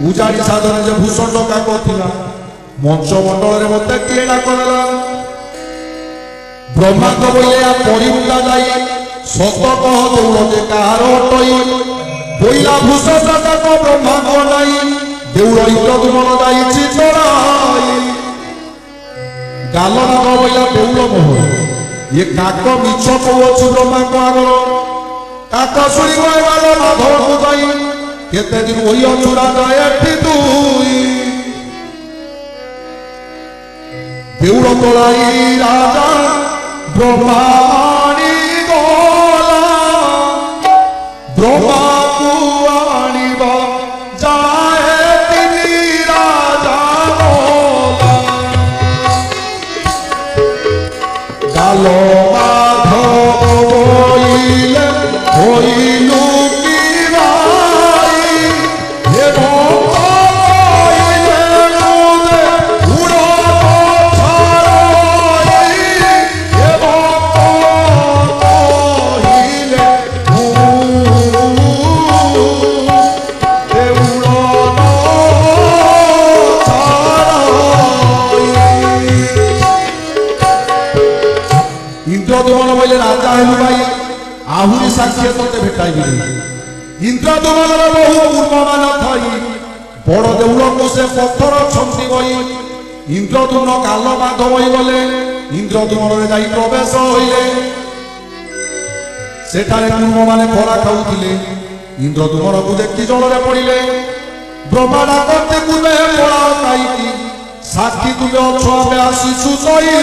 उजाड़ी साधन जे भूषण काक थिला मंच मंडल मत किए डाकला ब्रह्मा को बोले परिमुला जाई सत कह देउल जे कहार अटई बोला भूषण काक ब्रह्मा को नहीं देउल इंद्र तुमन जाई चढ़ाई गाल नाग बोला देउल मोहर ये काक मिछ कौच ब्रह्मा को आगर काक शुणी गाल माधव को जाई केते दिन वही अचुरा जाए तुई देउल तोलाई राजा ब्रह्माणी गला ब्रह्मा को आनिबा जाए तिनी राजा बोला गाल माधव बोइले होइलु की भाई हे भक्त कइले मुदे उड़ो छाड़ई हे भक्त कइले इंद्र तुमन बोले राजा हेलु भाई आहुरी साक्षी तोते भेटाइबी इंद्र तुमन बहु पूर्व मान थई बड़ देउल को से पत्थर छंदी गई इंद्र तुमन काल माधव होई गले इंद्र तुमन जाई प्रवेश होइले सेठारे पूर्व माने खरा खाउथिले इंद्र तुमन को देखि जलरे पड़िले ब्रह्मा डाकते कुमे पड़ा काईकी साक्षी तुमे अछो आमे आसीछु सई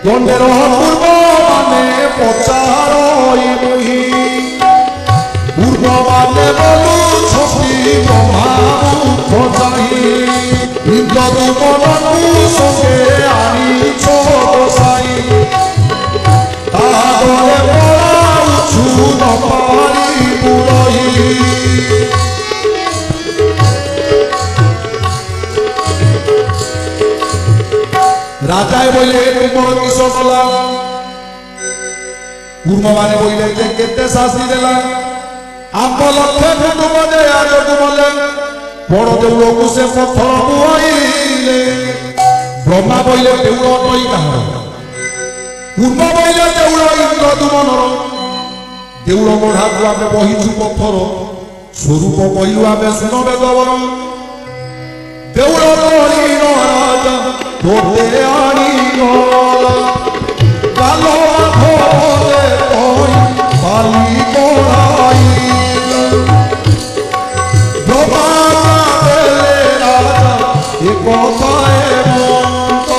दंडेर पूर्व माने पचारई मुही पूर्व माने बोलु छपी ब्रह्मा खजाई इंद्र तुमन संगे आनी छोसाई तागरे पड़ाउछु न पारी बुरई राजा बोले तुम किस कला पूर्व माने बोले केते शास्त्री देला आम लक्ष्य कुटुंब दे आज तुमले बड़ देउल को से पत्थर बुआईले ब्रह्मा बोले देउल नई कहा पूर्व बोले देउल इंद्र तुमनर देउल गढ़ा को आमे बहिछु पत्थर स्वरूप कहलु आमे सुनबे गवर देउल करी राजा तोते आनी गला गाल माधवे कई पाली कोड़ाई ब्रह्मा देले राजा ए कथाए मंत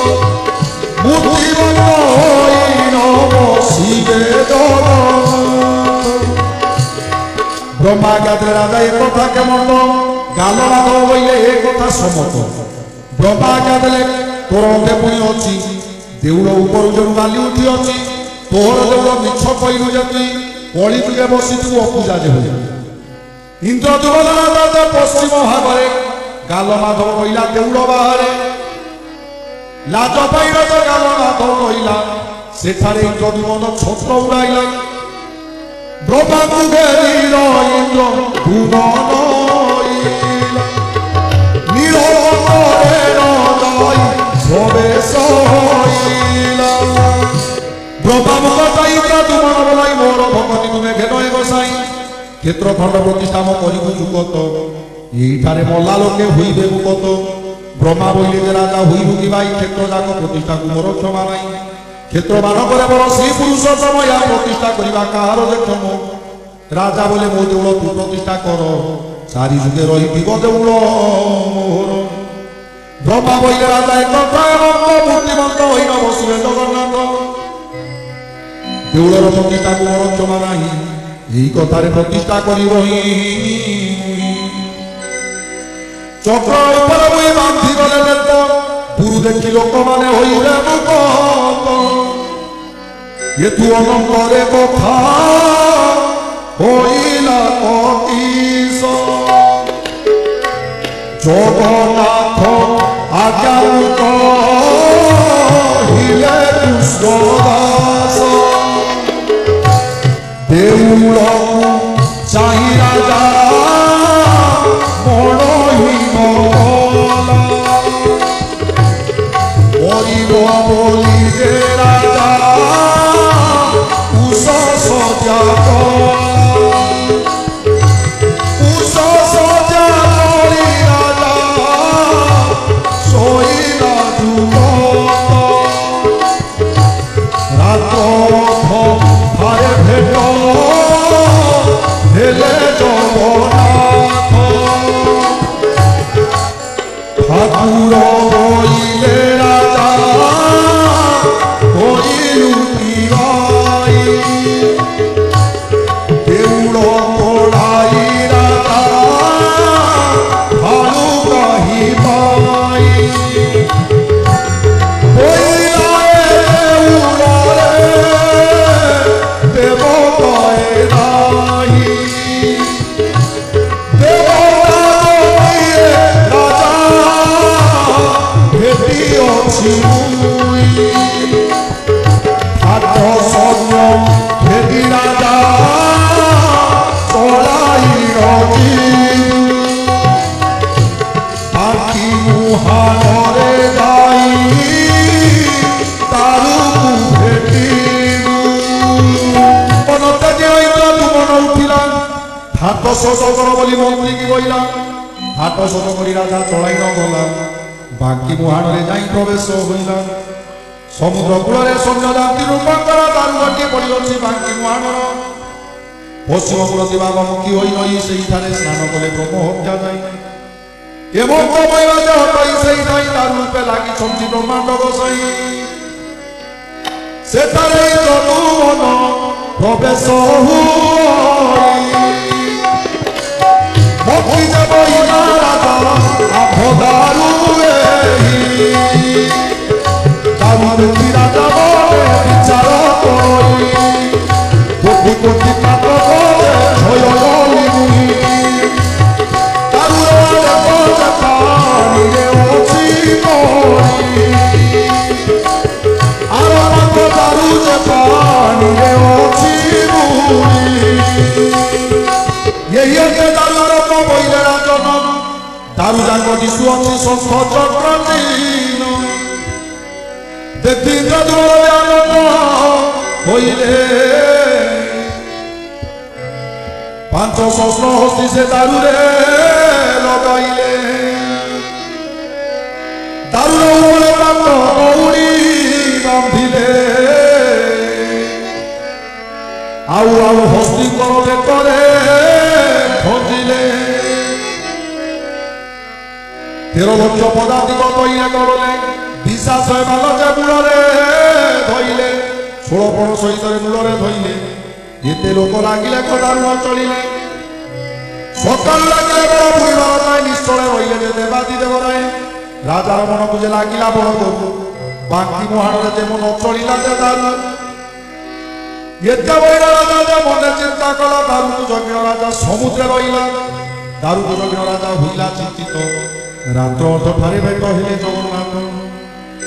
बुद्धिमान होई न बसिबे जगत ब्रह्मा गादे राजा ए कथा के मंत गाल माधव बोले ए कथा समत ब्रह्मा गादे तोर अंधे पुणी अच्छी देउल ऊपर जो बाली उठी अच्छी तोहर देउल मिछ कहलु जे तुई कली जुगे बसी तू अपूजा जे इंद्र तुमन राजा पश्चिम भागरे गाल माधव कहला देउल बाहरे लाज पाई राजा गाल माधव कहला सेठारे इंद्र तुमन छत्र उड़ाइला ब्रह्मा को घेरी इंद्र भुवन नीरवरे राजाई प्रवेश हईला ब्रह्मा इंद्र तुमन बोलाई मोर भगवती तुमे घेनय गोसाई क्षेत्र खंड प्रतिष्ठा करिबु जुगत एठारे मल्ला लोके होइबे मुकत ब्रह्मा बोले जे राजा हुई कि भाई क्षेत्र जाक प्रतिष्ठा को मोर क्षमा नहीं क्षेत्र मानक बर श्री पुरुषोत्तम या प्रतिष्ठा करवा कहार जे क्षम राजा बोले मो देउल तू प्रतिष्ठा कर सारी जुगे रही देउल मोहर ब्रह्मा बोले राजा एक मूर्तिमंत होई न बसिले जगन्नाथ देउलर प्रतिष्ठा को मोर क्षमा नहीं यही कथार प्रतिष्ठा करबही चक्र ऊपर मुई बांधी गले नेत गुरु देखी लोक माने होइले मुख ये तू अनंतरे कथा होइला कईस जगन्नाथ आज्ञा कहिले कृष्णदास देउल चाहि राजा मणहि मला मरिब बोली जे राजा उष सजा उष सजा करी राजा शोइला जुगत रात भारे भेट हेले जगन्नाथ ठाकुर बोइले राजा होइलु तिवाई देउल तोड़ाई राजा भालु कही पाई हाथ शोष कर बोली मंत्री की कहला हाथ शोष कर राजा चलाई न गला बाकी मुहाण में जाई प्रवेश होइला समुद्र कूल सैन्य जाति रूपांतर दारुगटी पड़ी अच्छी बाकी मुहाण पश्चिम कूल दिवामुखी होई नई से स्नान कले ब्रह्म हत्या जाए हेमंतमय राजा हटाई से दारु रूपे लगी ब्रह्मांड गोसाई से जदुवन प्रवेश मुक्ति जब राजा दारू दारू राजा विचार कोटि कोटि पाप दारू जाक दिशु अच्छी शंख चक्र तीन देखी आनंद होइले पांच शस्त्र हस्ती से दारू रे लगाइले दारू दौड़ी बांधिले आउ आउ हस्ती करे खोजिले 13 लक्ष पदाधिक तैले करले विश्वास बालके मूलरे धइले 16 पण सहित मूलरे धइले एते लोक लागिले कदारु न चलिले सकाल लागिले बड़ भूमिबार निश्चय रहिले जे देवादी देवराय राजार मन को जे लागिला बड़ करू बाकी मुहाणरे जे मन चलिला जे दारू एते बड़ राजा जे मन चिंता कला दारू यज्ञ राजा समुद्र रहिला दारू यज्ञ राजा हुइला चिंतित रात्र ठारे भेट हेले जगन्नाथ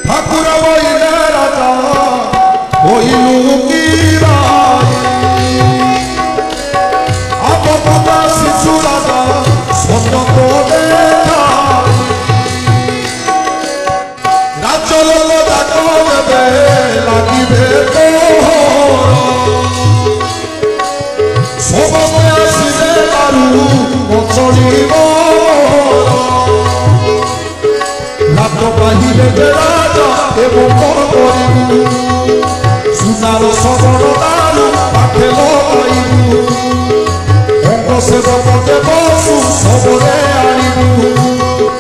ठाकुर बोइले राजा होइलु की आप शिशु राजा स्वप्न को देखा राज्य लोक जाक लागिबे समस्ते आसिले दारू चलिब বন্ধ করিবু সুনার সবর দারু পাখে লগাইবু অঙ্গ সেবক যে বসু সবরে আনিবু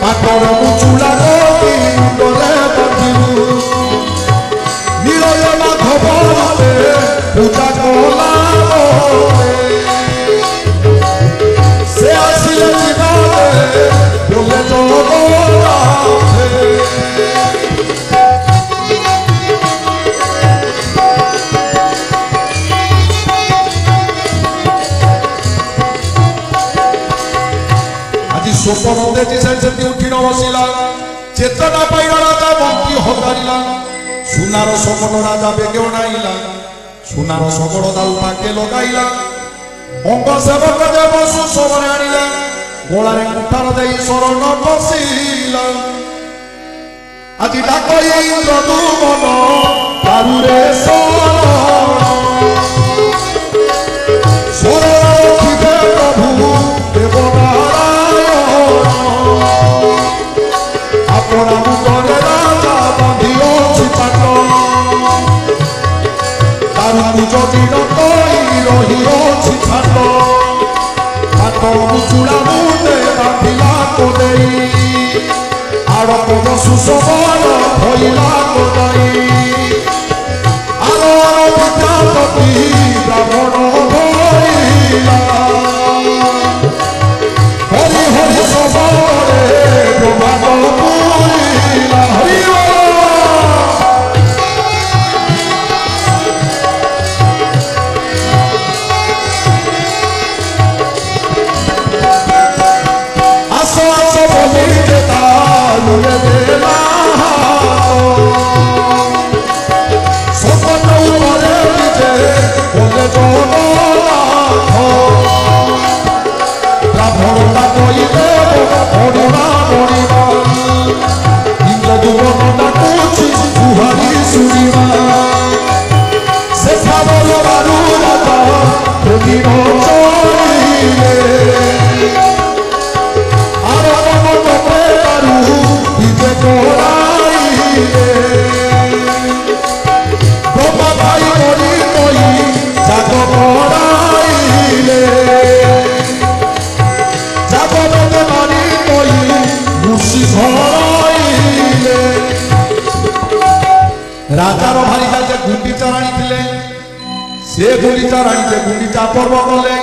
পাটর মুচুলা নদী মুন্ডরে বাঁধিবু নীলয় মাধব রূপে পূজা কলা সে আসিলে জীবনে বলে জগন্নাথে আজি স্বপন দেখি সেটি উঠি ন বসিলা চেতনা পাইলা রাজা মন্ত্রী হকারিলা সুনার শকট রাজা বেগে ওড়াইলা সুনার শকট দাল তাকে লগাইলা অঙ্গ সেবক যে বসু সবরে আনিলা গোলারে কুঠার দেই শরণ বসিলা আজি ডাক ইন্দ্র দুমন কারুরে শরণ রাখিবে প্রভু দেবনারায়ণ আপনা মুখরে রাজা বাঁধিଅଛି ପାଟ ତାରୁ ଯଦି ନ କହି ରହିଅଛି ଛାଟ ପାଟ ମୁଚୁଳା ମୁଣ୍ଡେ ବାନ୍ଧିଲା କୋଦେଇ ଆଡ଼ପ ବସୁ ସବର ଭଇଲା କୋଦାଇ ଆର ବିଦ୍ୟାପତି ବ୍ରାହ୍ମଣ ଧଇଲା ହରି ହରି ସବରେ ପ୍ରଭାତ ପୁରିଲା ହରି আস আস বলি যে তালুরে দেলা সকল উপরে নিজে বলে জগন্নাথ ব্রাহ্মণতা কইলে পড়িবা পড়িবা ইন্দ্র দুবন ডাকুছি গুহারি শুনিবা সেঠা বল বারু রাজা প্রেমির চলিলে আর মন তোপে বারু বিজে করাইলে ব্রহ্মা ভাই করি কই জাগ করাইলে যাবতে মারি কই মুসি ধরাইলে রাজার ভারিকা যে গুন্ডিচা রানী ଥିଲେ সে গুন্ডিচা রানীতে গুন্ডিচা পর্ব কলে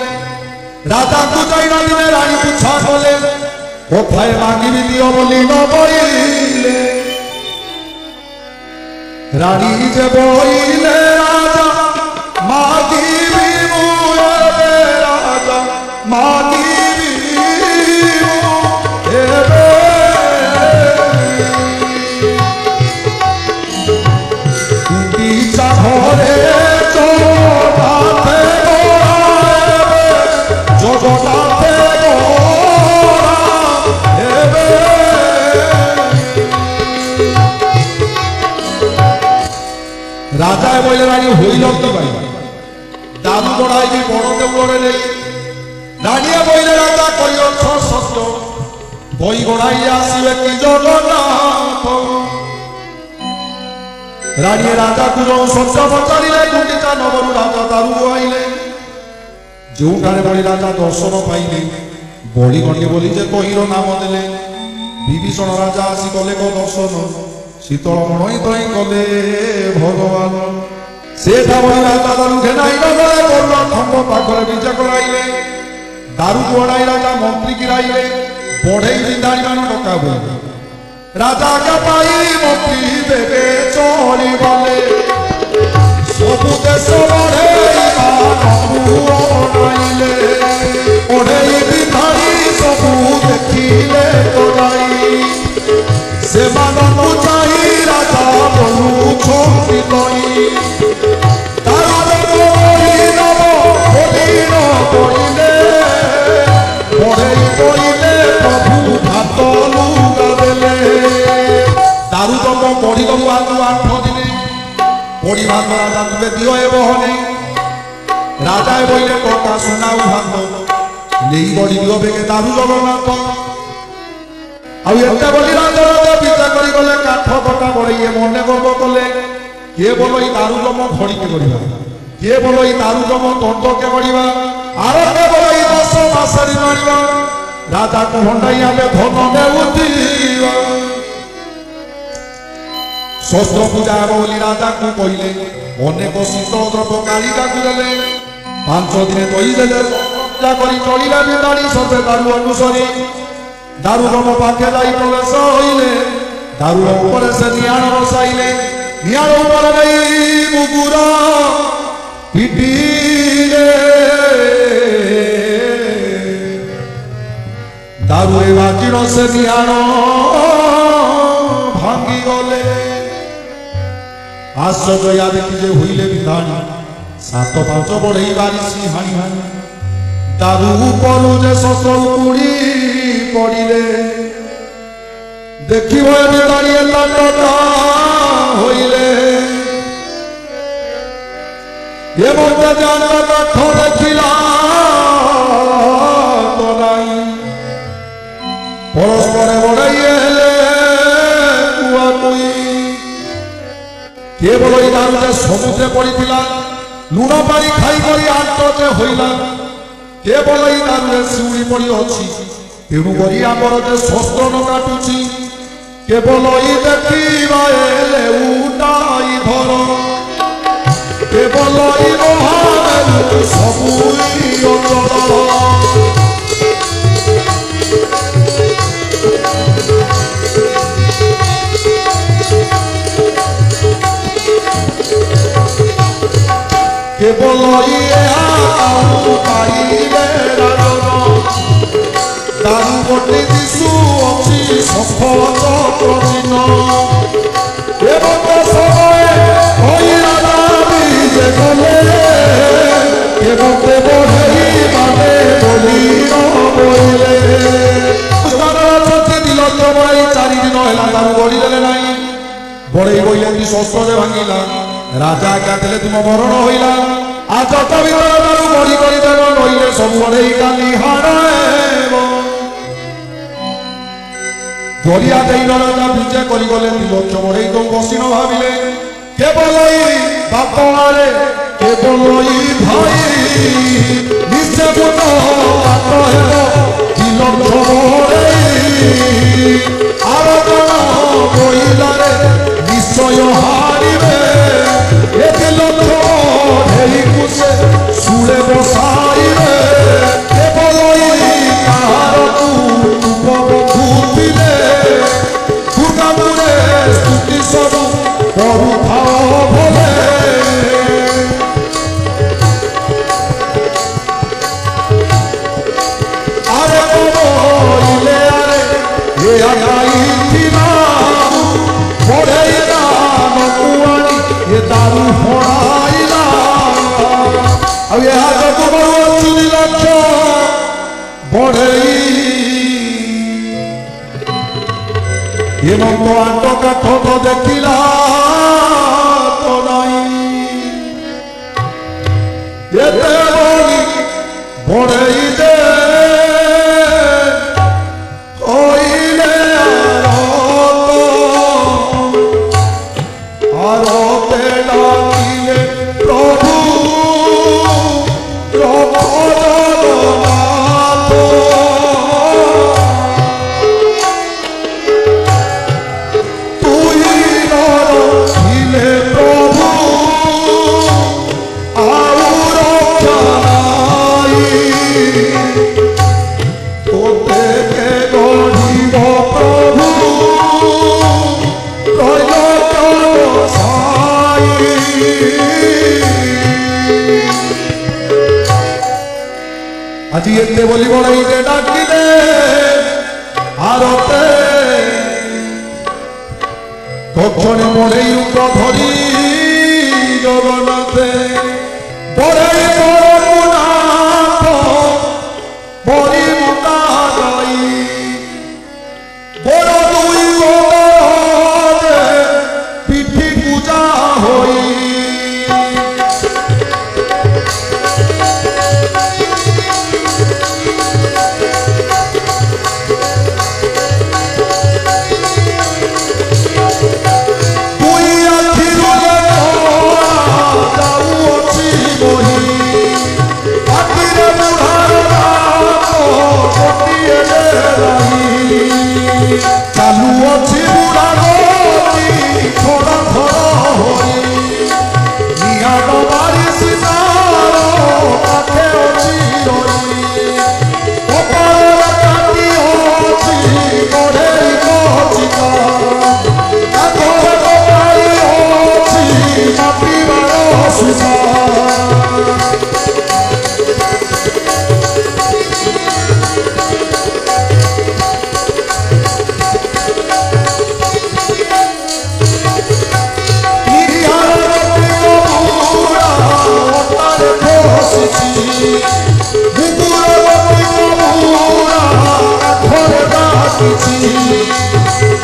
রাজাকে যাই না দিলে রানী পুছা কলে কোথায় মাগিবি দিও বলি ন বইলে রানী যে বইলে রাজা মাগিবি মুয়ে রাজা মাগিবি এবে গুন্ডিচা ঘরে জগন্নাথে গোড়াবে জগন্নাথে গোড়াবে রাজায় বলে রানী হইল কি ভাই দাদু গড়াইবি বড় দেউলরে নেই রানিয়া বইলে রাজা করিয়ছ সত্য বই গড়াই আসিবে কি জগন্নাথ রানী রাজা কুজন সত্য পচারিলে গুন্ডিচা নগরু রাজা দারু আইলে ଯେଉଁଠାରେ ବଳି ରାଜା ଦର୍ଶନ ପାଇଲେ ବଳି ଗଣ୍ଡି ବୋଲି ଯେ କହିର ନାମ ଦେଲେ ବିଭୀଷଣ ରାଜା ଆସି କଲେ କ ଦର୍ଶନ ଶୀତଳ ମଣଇ ତଇଁ କଲେ ଭଗବାନ ସେଠା ବଳି ରାଜା ଦାରୁ ଘେନାଇ ନଗଲେ କରୁଣା ଖମ୍ବ ପାଖରେ ବିଜେ କରାଇଲେ ଦାରୁ ଗୋଡ଼ାଇ ରାଜା ମନ୍ତ୍ରୀ ଗିରାଇଲେ ବଢ଼େଇ ବିନ୍ଧାଣି ମାନ ଡକା ବୋଇଲେ ରାଜା ପାଇ ମନ୍ତ୍ରୀ ଦେବେ ଚଳି ଗଲେ ସବୁ ଦେଶ ବଢ଼େଇ ଅଣାଇଲେ ଓଢ଼େଇ ବିନ୍ଧାଣି ସବୁ ଦେଖିଲେ ତୋରାଇ ସେମାନଙ୍କୁ ଚାହିଁ ରାଜା ବୋଲୁଛନ୍ତି ତଇ ତାର ବହି ନବ ବୋଲି ନ କହିଲେ ବଢ଼େଇ କହିଲେ ପ୍ରଭୁ ଭାତ ଲୁଗା ଦେଲେ ଦାରୁ ତମ ବଢ଼ିଗଲୁ ଆଗୁ 8 ଦିନେ বড়ি ভাত রাজা তুলে দিও এ বহনে রাজায় বইলে কথা শোনাও ভাত নেই বড়ি দিও বেগে দারু জগন্নাথ ଆଉ ଏତେ ବୋଲି ରାଜା ବିଜା କରି ଗଲେ କାଠ କଟା ବଢ଼େଇ ମନେ ଗର୍ବ କଲେ କିଏ ବୋଲ ଏଇ ଦାରୁଜମ ଘଡ଼ିକେ କରିବା କିଏ ବୋଲ ଏଇ ଦାରୁଜମ ଦଣ୍ଡକେ କରିବା ଆର କେବଳ ଏଇ 10 ମାସରେ ମାରିବା ରାଜାକୁ ଭଣ୍ଡାଇ ଆମେ ଧନ ନେଉଥିବା ଶସ୍ତ୍ର ପୂଜା ବୋଲି ରାଜାକୁ କହିଲେ ଅନେକ ଶୀତ ଦ୍ରବ୍ୟ କାଳିକାକୁ ଦେଲେ 5 ଦିନ କହିଦେଲେ ପୂଜା କରି ଚଳିଲା ବିଦାଡ଼ି ସତେ ଦାରୁ ଅନୁସରି ଦାରୁଜମ ପାଖେ ଯାଇ ପ୍ରବେଶ ହଇଲେ ଦାରୁ ଉପରେ ସେ ନିଆଣ ବସାଇଲେ ନିଆଣ ଉପରେ ନେଇ ମୁଗୁର ପିଟିଲେ ଦାରୁରେ ବାଜିଣ ସେ ନିଆଣ ଭାଙ୍ଗି ଗଲେ ଆଶ୍ଚର୍ଯ୍ୟ ଦେଖି ଯେ ହଇଲେ ବିଧାଣୀ 7-5 ବଢ଼େଇ ବାରିଶି ହାଣି ହାଣି ଦାରୁ ଉପରୁ ଯେ ଶସ୍ତ୍ର ଉପୁଡ଼ି ପଡ଼ିଲେ ଦେଖିବ ବିଧାଣୀ ଲଟକା হইলে এ মধ্যে জানা কাঠ দেখিলা তো নাই পরস্পরে বড়াই হেলে কুয়াকুই কেবল এই দারুতে সমুদ্রে পড়িছিলা লুণ পানি খাই করি আটতে হইলা কেবল এই দারুরে শিউড়ি পড়ি অছি তেণু করি আমার যে শস্ত্র ন কাটুছি কেবল এই দেখিবা এলে উঠাই ধর কেবল এই মহামেরু সবুই অচল কেবল পাইলে দারু গোটে দিশু অছি সফল চক্রচিহ্ন এবং সময়ে ওই রাজা বিজে গলে এবং বড়েই মানে বলি বইলে দিল তোমার 4 দিন হল দারু গড়ি দেলে নাই বড়েই বইলে তুই শস্ত্রে ভাঙিলা রাজা একা দেলে তুম মরণ হইলা আজ ভিতরে দারু গড়ি করে দেব নইলে সব বড়েই কালি হারাইব গড়িয়া দেই রাজা বিজে করি গলে তিলক্ষ বড়েই তো বসিন ভাবিলে কেবলই বাপরে কেবলই ভাই নিশ্চয় বুঝ আত হেব তিলক্ষ বড়েই আর জন কইলারে নিশ্চয় হারিবে এ তিলক্ষ বড়েই কুসে সুরে বসাইবে কেবলই তাহার উপবন্ধু দিলে দুর্গাপুরে স্তুতি সবু করু ভাও ভলে আরে বইলে আরে এ আগাই দিনা বড়েই দান কুয়ানি এ দারু ফড়াইলা আর এ হাত তোমার চুরি লক্ষ বড়েই এবং তো আটকা ঠোঁট দেখিলা তো নাই এতে বড়েই দে কইলে আরতে ডাকিলে প্রভু জগন্নাথ তুই ছিলে প্রভু আর রক্ষা নাই তোতে কে গড়িব প্রভু রইল সাই আজি এতে বলি বড়াইতে ডাকিলে আরতে তক্ষণে বড়েই রূপ ধরি জগন্নাথে বড়াই বড়নাথ বড়ি মোটা যাই বড় দুই পিঠি পূজা হই सुधा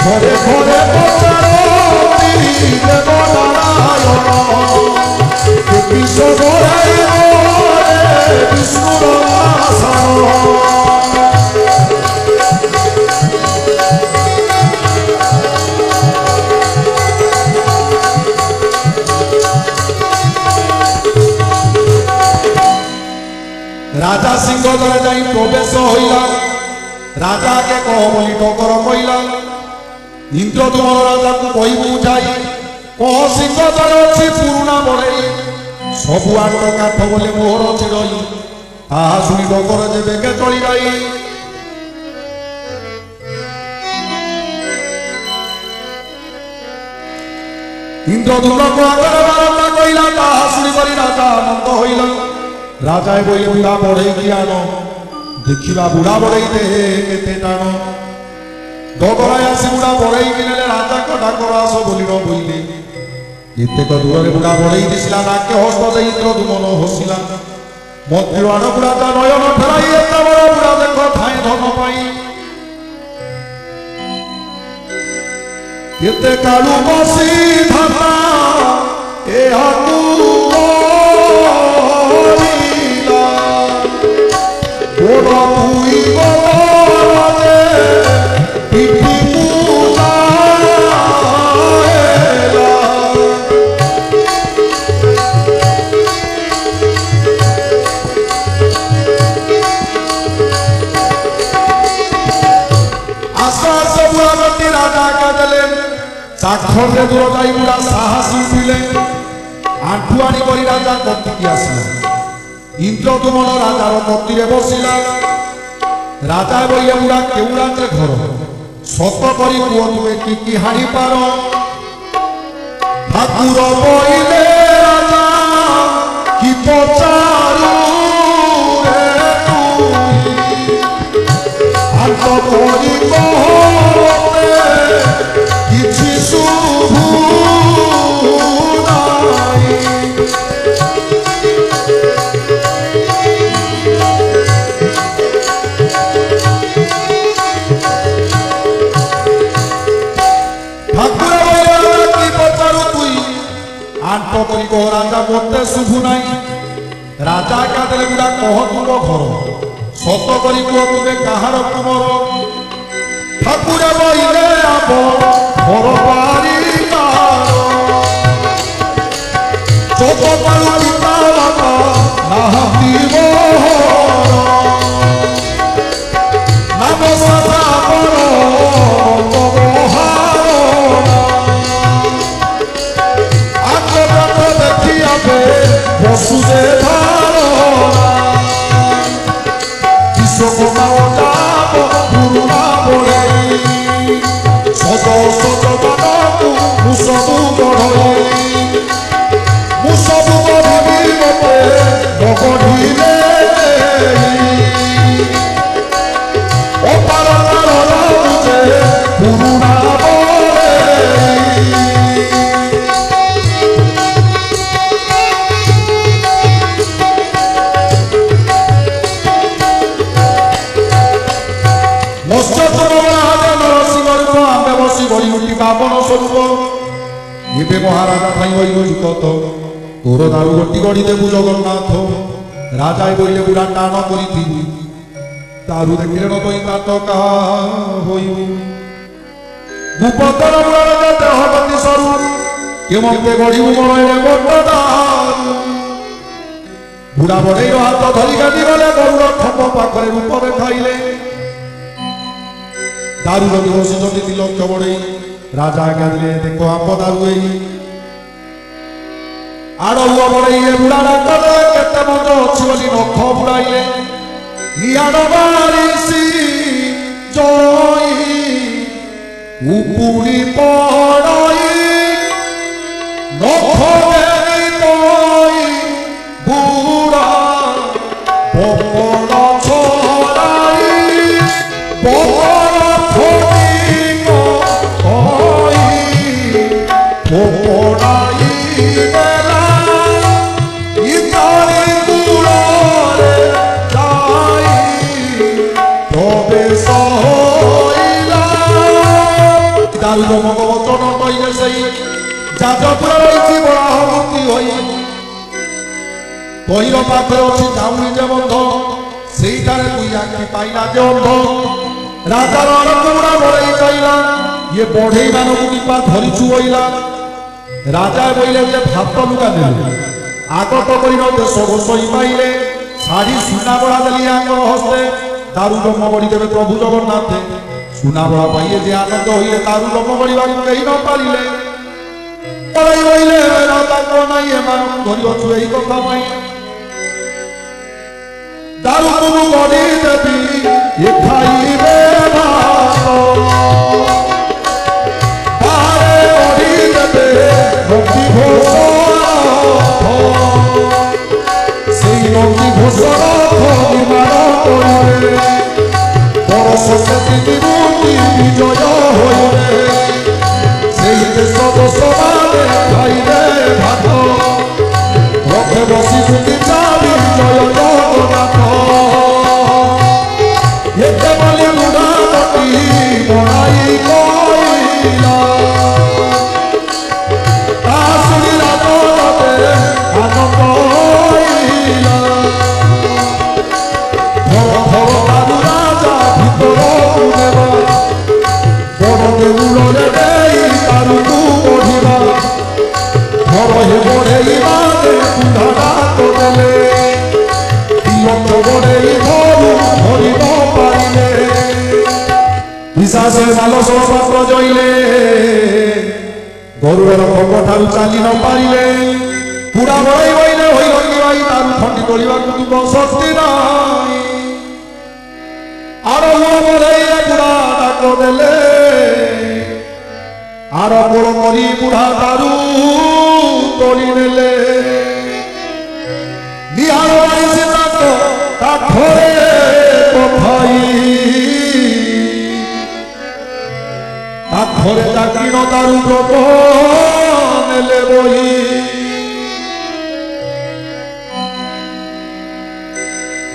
ঘরে ঘরে राजा सिंह दरे जाई प्रवेश होइला राजा के कह बोली टकर कहला इंद्रदुमन राजा को कही बुझाई कह सिंह दरे अच्छी पुरुणा बड़े सबु आट काठ बोले मोहर चिड़ई ताहा शुणी टकर जे बेगे चली जाई इंद्रदुमन को आगर बारंबार कहला ताहा शुणी करी राजा आनंद होइला राजा बोले बुढ़ा बढ़ई कि आन देखा बुढ़ा बढ़ई दे केते टाण डगराय आसी बुढ़ा बढ़ई कि नेले राजा को डाकर आस बोली न बोइले एतेक दूर बुढ़ा बढ़ई दिसला नाके हस्त दे इंद्रदुमन हसिला मंत्री आड़ राजा नयन फेराई एत बड़ बुढ़ा देख ठाई धन पाई केते कालू बसी धाता ए हातू चाखरे दूर जाई बुढ़ा साहस उठिले आंठुआणी करी राजा कत्तिकी आसला इंद्रदुमन राजार कत्तिरे बसिला राजा बोले बुढ़ा केउड़ा के घर सत करी पुओ तुए की हाणी पार ठाकुर बोले राजा कि पचारू रे आंत करी कहते किछि शुभु नाई ठाकुर की पचारू तुई आंट करी कह राजा मते शुभु नाई राजा क्या देले बुढ़ा कह तुम घर सत करी कह तुमे कहार तुमर ठाकुर बोले आप घर बारी चौक पालू पिता नाहती नाम सदा पर आत्मव्रत देखी आबे बसुदे धारणा विश्वकर्मा जाब पुरुणा बड़े सद सद मानू मुसबु बढ़ई मुसबु बढ़ी मते बगढ़िले अपार जे पुरुणा बड़े बापन स्वरूप ये महाराजा कत तोर दारू गटी गढ़ी देबू जगन्नाथ राजा बोले बुढ़ा टाण कर दारू देखिले न तो तात कहा भूपतर देहपति स्वरूप केमते गढ़ू मरणे बट दारू बुढ़ा बढ़ई हाथ धरी गादी गले गरुड़ खप पाखे रूप देखाइले दारू रवि बसी तिलक बढ़ई राजा आज्ञा दिले देखो आप दारू आड़ुआ बढ़ई बुढ़ा डाक केते मज अच्छी बोली नख बुड़ाइले निआड़ बारिशी जई उपुड़ी पड़ई नख दारू भगवचन कहिले सेई जाजपुर रही बड़ा मूर्ति होई कहिर पाखे अच्छी जाऊनी जे बंध सेठारे दुई आखि पाइला जे अंध राजा रणकुड़ा बड़े कहला ये बढ़ई मानक दीपा धरिचु बोला राजा बोले जे भात लुगा देले आगत करिनो देश घोषई पाइले शाढ़ी सुना बड़ा देली आंगर हस्ते दारू जम बड़ी देवे प्रभु जगन्नाथ सुना बड़ा पाइए जे आनंद होइले दारू जम बड़ा कही न पारिले पड़ई बोले राजा को नहीं एमानक धरिबछु एही कथा पाई दारू तुम बड़ी देवी ये खाइबे भात पारे बड़ी देवे भक्ति घोषण सेई भक्ति घोषण निर्माण करिबे बड़ सरस्वती विभूति विजय होइबे सेई देश दशमाने खाइबे भात रथे बसी सुखी चाली जय जगन्नाथ एते बोली गुणावती बनाई कइला ता सुनी राजते आनंद हइला धर धर दारू राजा भितर देवा बड़ देउलरे देई दारू तू बढ़िबा धर हे बढ़ई माने बुढ़ा तो देले दियत बढ़ई धरू धरि न पारिले विश्वासे मालस पात्र जइले गरुड़र भोग ठारू चाली न पारिले पूरा बढ़ई बइले होई रंगी भाई दारू खंडी तोलिबा तुम शक्ति नाही आरो बढ़ई बुढ़ा डाक देले आरो गोल मरी बुढ़ा दारू तोली नेले निहार बाड़ी से काठरे कथाई काठरे जाकिन दारू द्रव नेले बही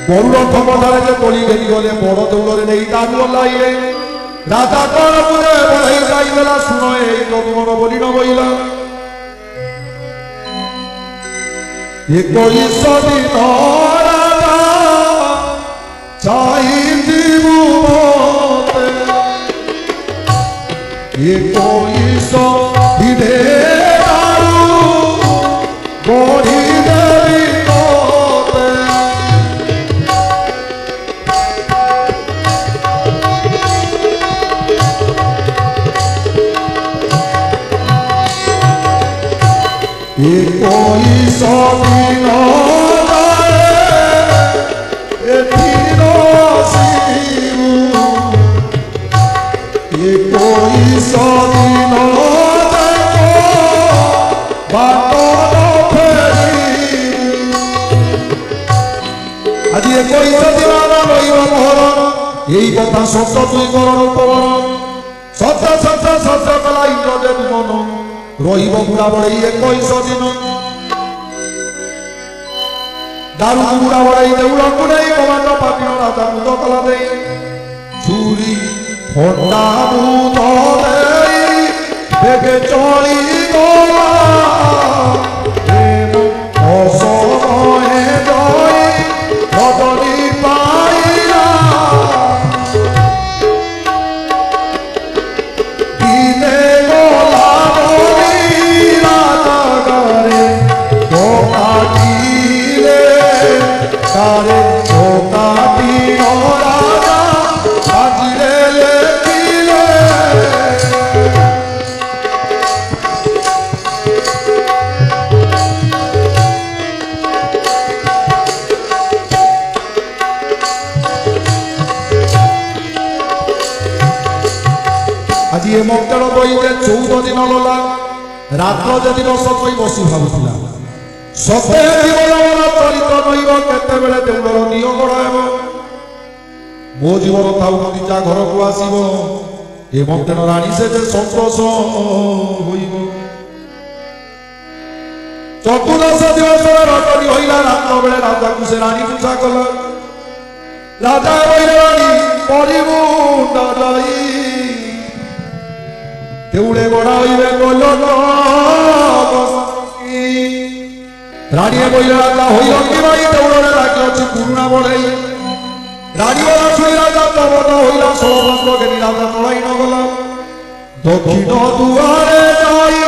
गरुड़ थमठारे जे तोली घेरी गले बड़ देउलरे नहीं दारू लाइले राजा कौन बुझे बढ़ई जाइला सुन ए कविमन बोली न बइला एकोईस दिन राजा चाहिबू मते एकोईस दिने दारू बढ़ी देवी मते एकोईस दिन एकोईस दिन बाट आज 21 दिन रही मोहर यही कथा सत्य दुई करण उपरण सत्य सत्य सत्य कला इंद्रदेव मन रही बुढ़ा बढ़ई 21 दिन दारू बुढ़ा बढ़ई देउल को नहीं कमांड पाटिन राजा मुद कला दे छुरी होंडा मुद दे बेगे चली गला एम असमये जई बदली पाइला दिने गला सारे चौकाटी राजा बाजिले लेकिले आज ये मक्टर बईते 14 दिन लला रात्र जदि बस कई बसी भावुला सते जीवन चरित्र नईब केते बेले देउलर नियोग रहबो मो जीवन थाउ निजा घर को आसीबो ए मक्तेन रानी से जे संतोष होइबो चतुर्दश दिवस रटनी होइला रात्र बेले राजा को से रानी पूछा कला राजा बोले रानी परिबु डराई देउड़े गड़ाइबे गोलक रानिए बइले राजा हई अंगी भाई देउड़े राखी अछि पुरुना बड़ाई रानी वाला सुई राजा तबद हईला षोलबंग घेनी राजा तड़ाई न गला दक्षिण दुआरे जाई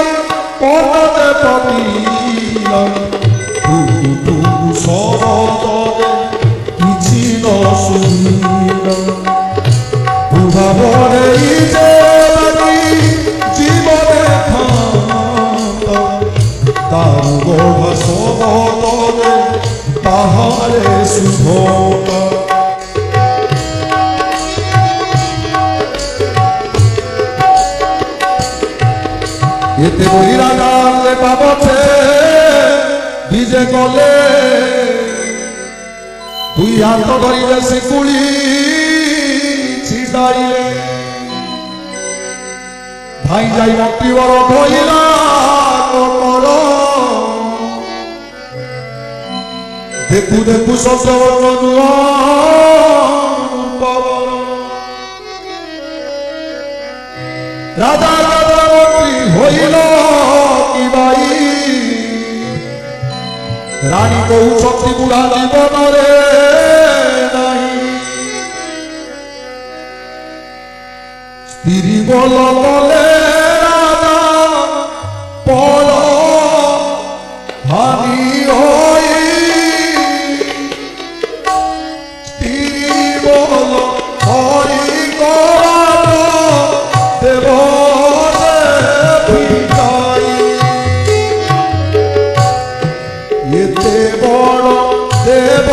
पनते पतिला टुकु शरदे किछि न सुनिला बुढ़ाबरे जे লাগি জীবনে খান্তা তারু গড়া শবদে তাহারে শুভতা এতে বহিরা গালে পাবছে ভিজে গলে দুই হাত ধরিলে শিকুলি ছিটাইলে ভাই যাই মন্ত্রী বড় ধইলা কর দেখু দেখু শব্দ রাজা রাজা মন্ত্রী হইল কি ভাই রানী বহু শক্তি বুড়া জীবনরে নাই স্ত্রী বল বলে রাজা পড় হানি হই স্ত্রী বল হরি করা দেব এতে বড় দেব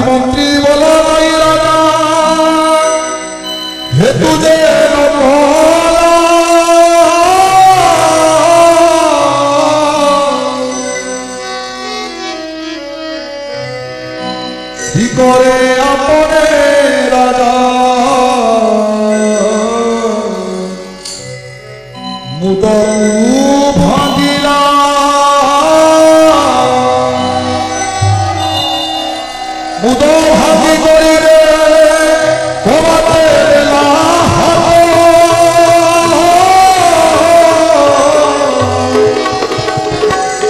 मंत्री बोला नहीं राजा हे तुझे करे अपने राजा मुदऊ भागिला मुदो भागी करी रे कबाते देला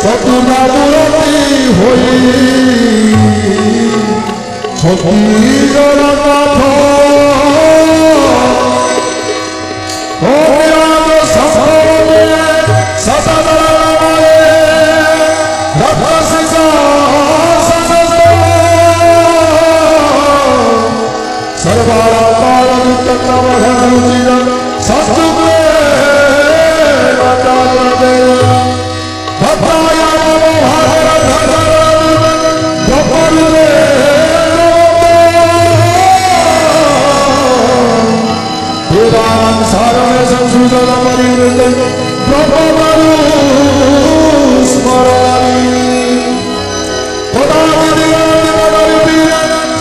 चतुरा दुरती होई सती जगन्नाथ ओ विराज सफरे सतदरमरे रथसिसा सर्वाकाल नित्यतमहरुचिर सत्सुखे आचार्यते भद्राय नमो भारत भगवते वेदांत सारमे संसुजन परिवृत ब्रह्मवरु स्मरामि पदाविदिगानि पदविपीर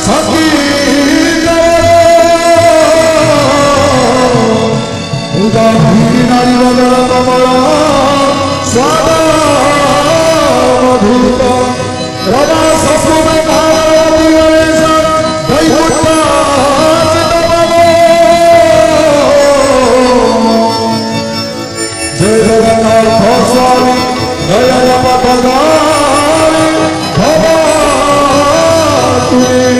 संगीतवरे उदाहीनानि वदन कमला स्वादा मधुर रवा ससुमे भारती गणेश वैकुंठ जय जगन्नाथ स्वामी जय पदगामी भवातु जय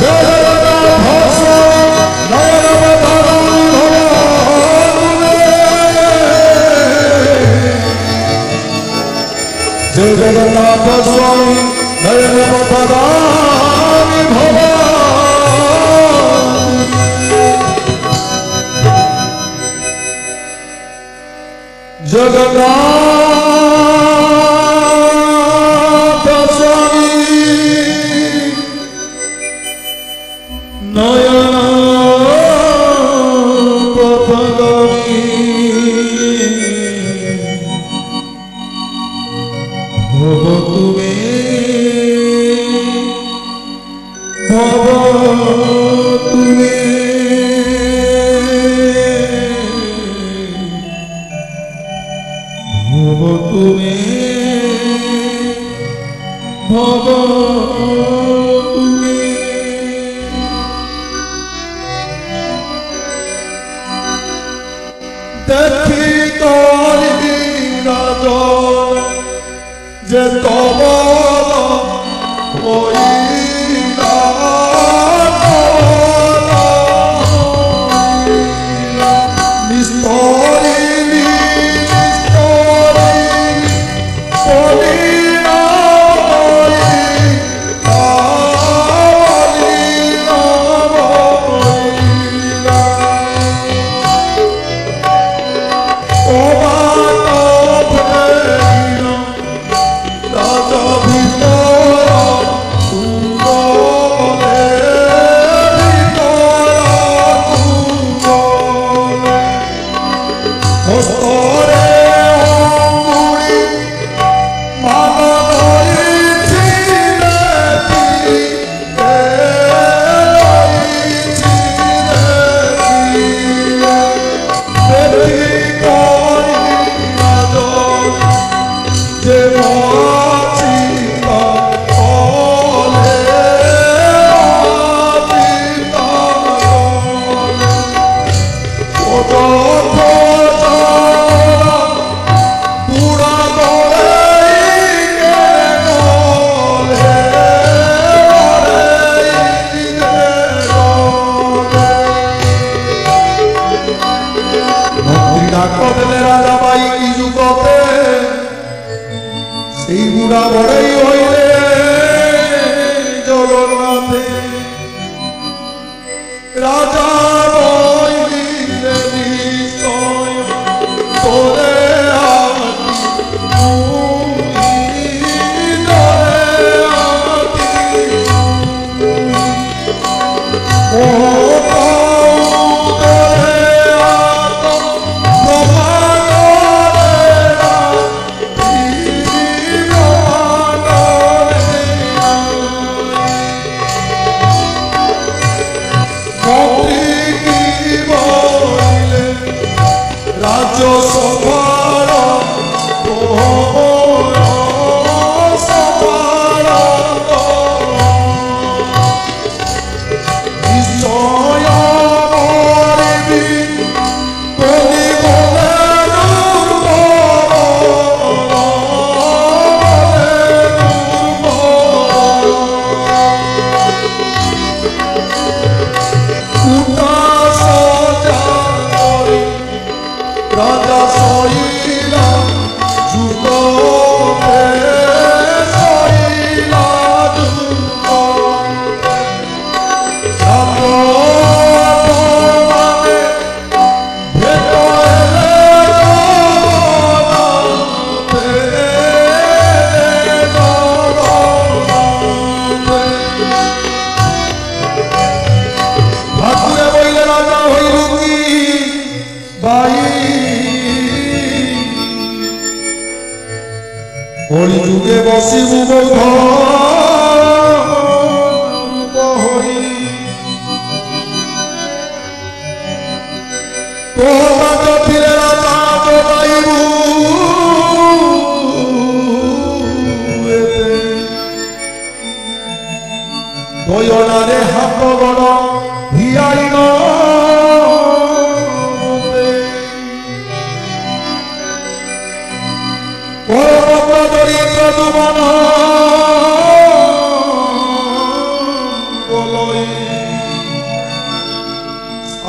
जगन्नाथ स्वामी जय पदगामी भवातु स्वामी नयन पदानि भवानि जगन्नाथ स्वामी नयन पदानि भवतु मे भवतु मे भवतु मे भवतु मे देखी तोरी राज जे तबल होइला निस्तरी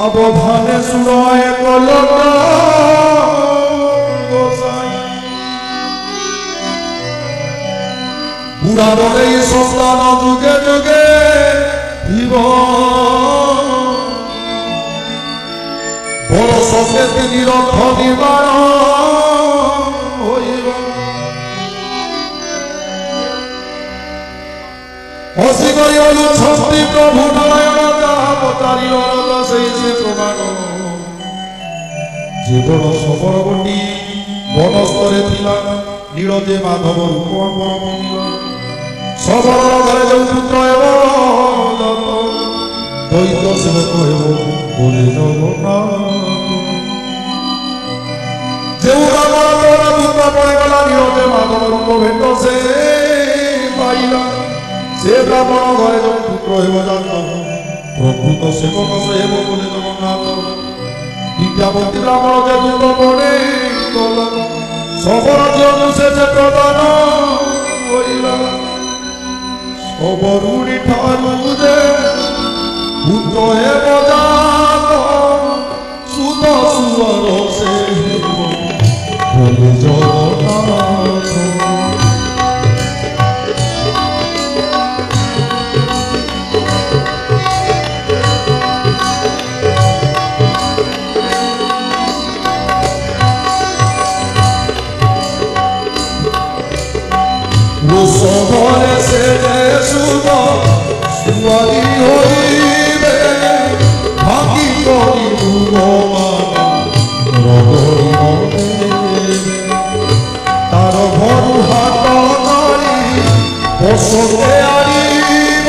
अवधाने सुनाए कलटा गोसाई পুরাণে সন্তান যুগে যুগে জীব বড় সঙ্গে তিনি রক্ষ নির্মাণ হইব হসি করি অনুচ্ছন্তি প্রভু নারায়ণ যাহাবতারীর অরদ সেই যে প্রমাণ যে বড় সবরবতী বনস্তরে ଥିଲା নীরজে মাধব রূপ সবর ঘরে যে পুত্র এব দৈত সেবক এব বলে যে পুত্র পড়ে গলা নীরজে মাধব রূপ ভেট সে পাইলা সে ব্রাহ্মণ ঘরে যে পুত্র এব জাত প্রকৃত সেবক সে এব বলে জগন্নাথ বিদ্যাপতি ব্রাহ্মণ যে পুত্র পড়ে গলা সবর যে প্রদান হইলা সবরুড়ি ঠারু যে পুত্র হেব জাত সুত সুবর সে বলে জগন্নাথ সবরে সে শুভ সুয়ারি হইবে ভাগি করি তার ভরু হাত নারী বসতে আনিব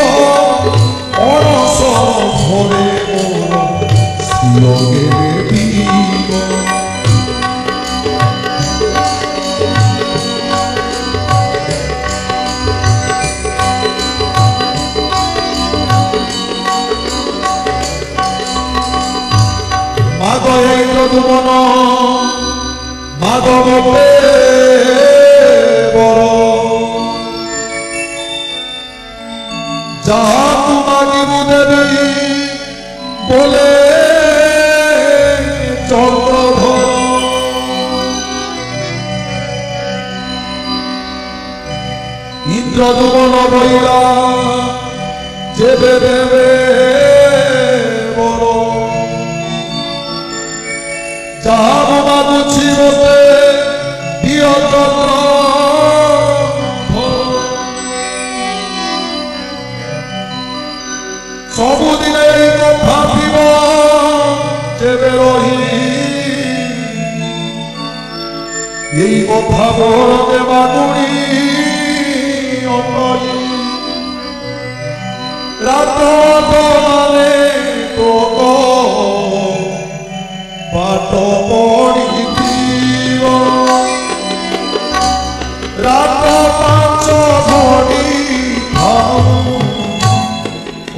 অনসর ভরে শিলগে দিব মন মাধব বড় যাহা তোমাকে দেবী বলে চন্দ্রধর ইন্দ্রদুমন বইলা যেবে দেবে বড় যাহা মাদুছি বলতে প্রিয় চন্দ্র ସବୁଦିନେ এই কথা পিব যেবে রহি এই কথা বড় দেবাগুড়ি অন্তরি রাত মানে তো পাঠ পড়িব রাত পাঁচ ধরি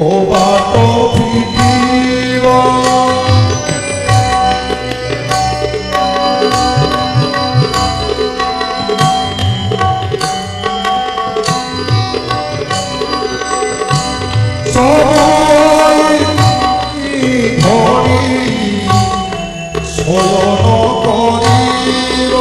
ও বাট ফিটিব সবাই ধরি শয়ন করিব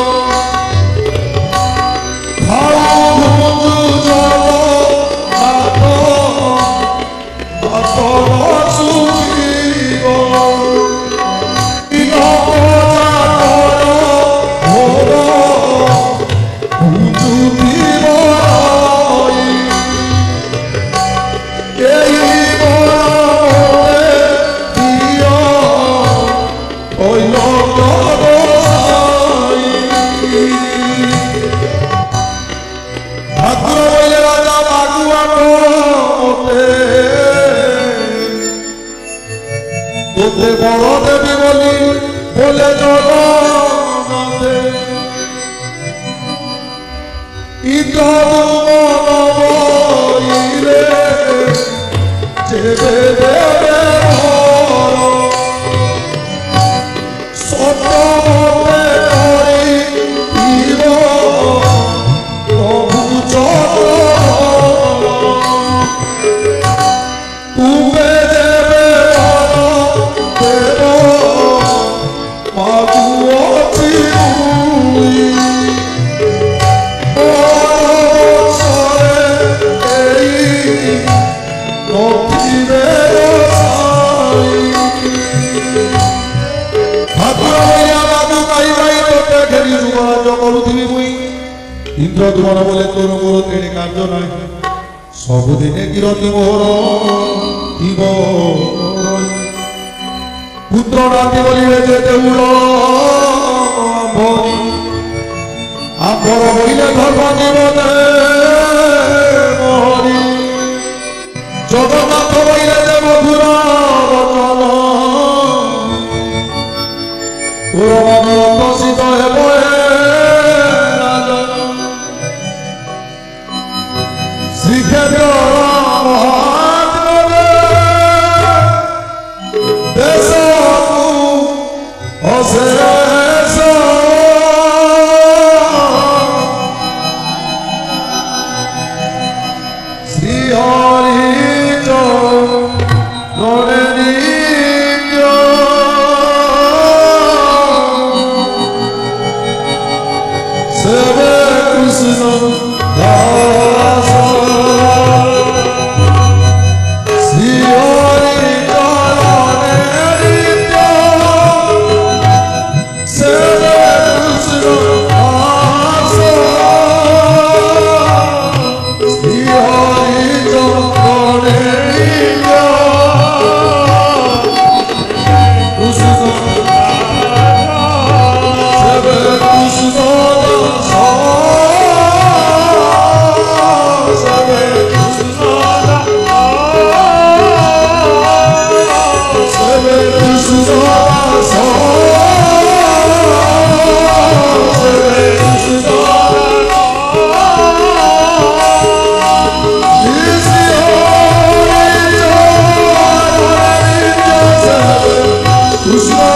তোতে বড় দেবী বলি বলে জগন্নাথে ইন্দ্রদুমনে যেবে দেবে সত্য মতে করি দিব প্রভু চন্দ্র তুমি দেবে দেব মাগু অতি সরে इंद्र तुमार बोले तोर मोर तेरे कार्य ना सबुदिने गिरती मोर पुत्र नाती बोलिए जेते आंबर बोले धर्म जीवने मोहरी जगन्नाथ बोले जे मधुर वचन तोर मन उल्लसित हेबो श्रीक्षेत्र महात्मा देश अशेष श्री हरि सेवे कृष्ण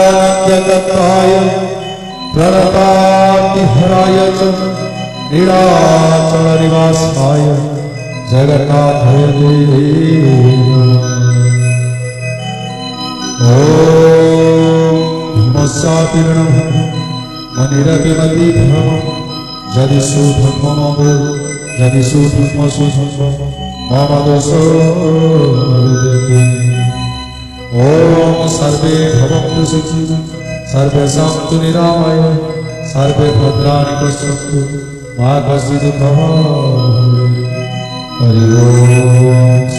जगदानन्दकर्ताय प्रणतातिहराय च नीलाचलनिवासाय जगन्नाथाय भीमस्यातीर्णं मनिरतिमतिभ्रमं यदि सुधर्ममो यदि सुधर्मसुधर्म मम दोषो ओम सर्वे भवन्तु सुखिनः सर्वे सन्तु निरामयाः सर्वे भद्राणि पश्यन्तु मा कश्चित् दुःखं हरि ओम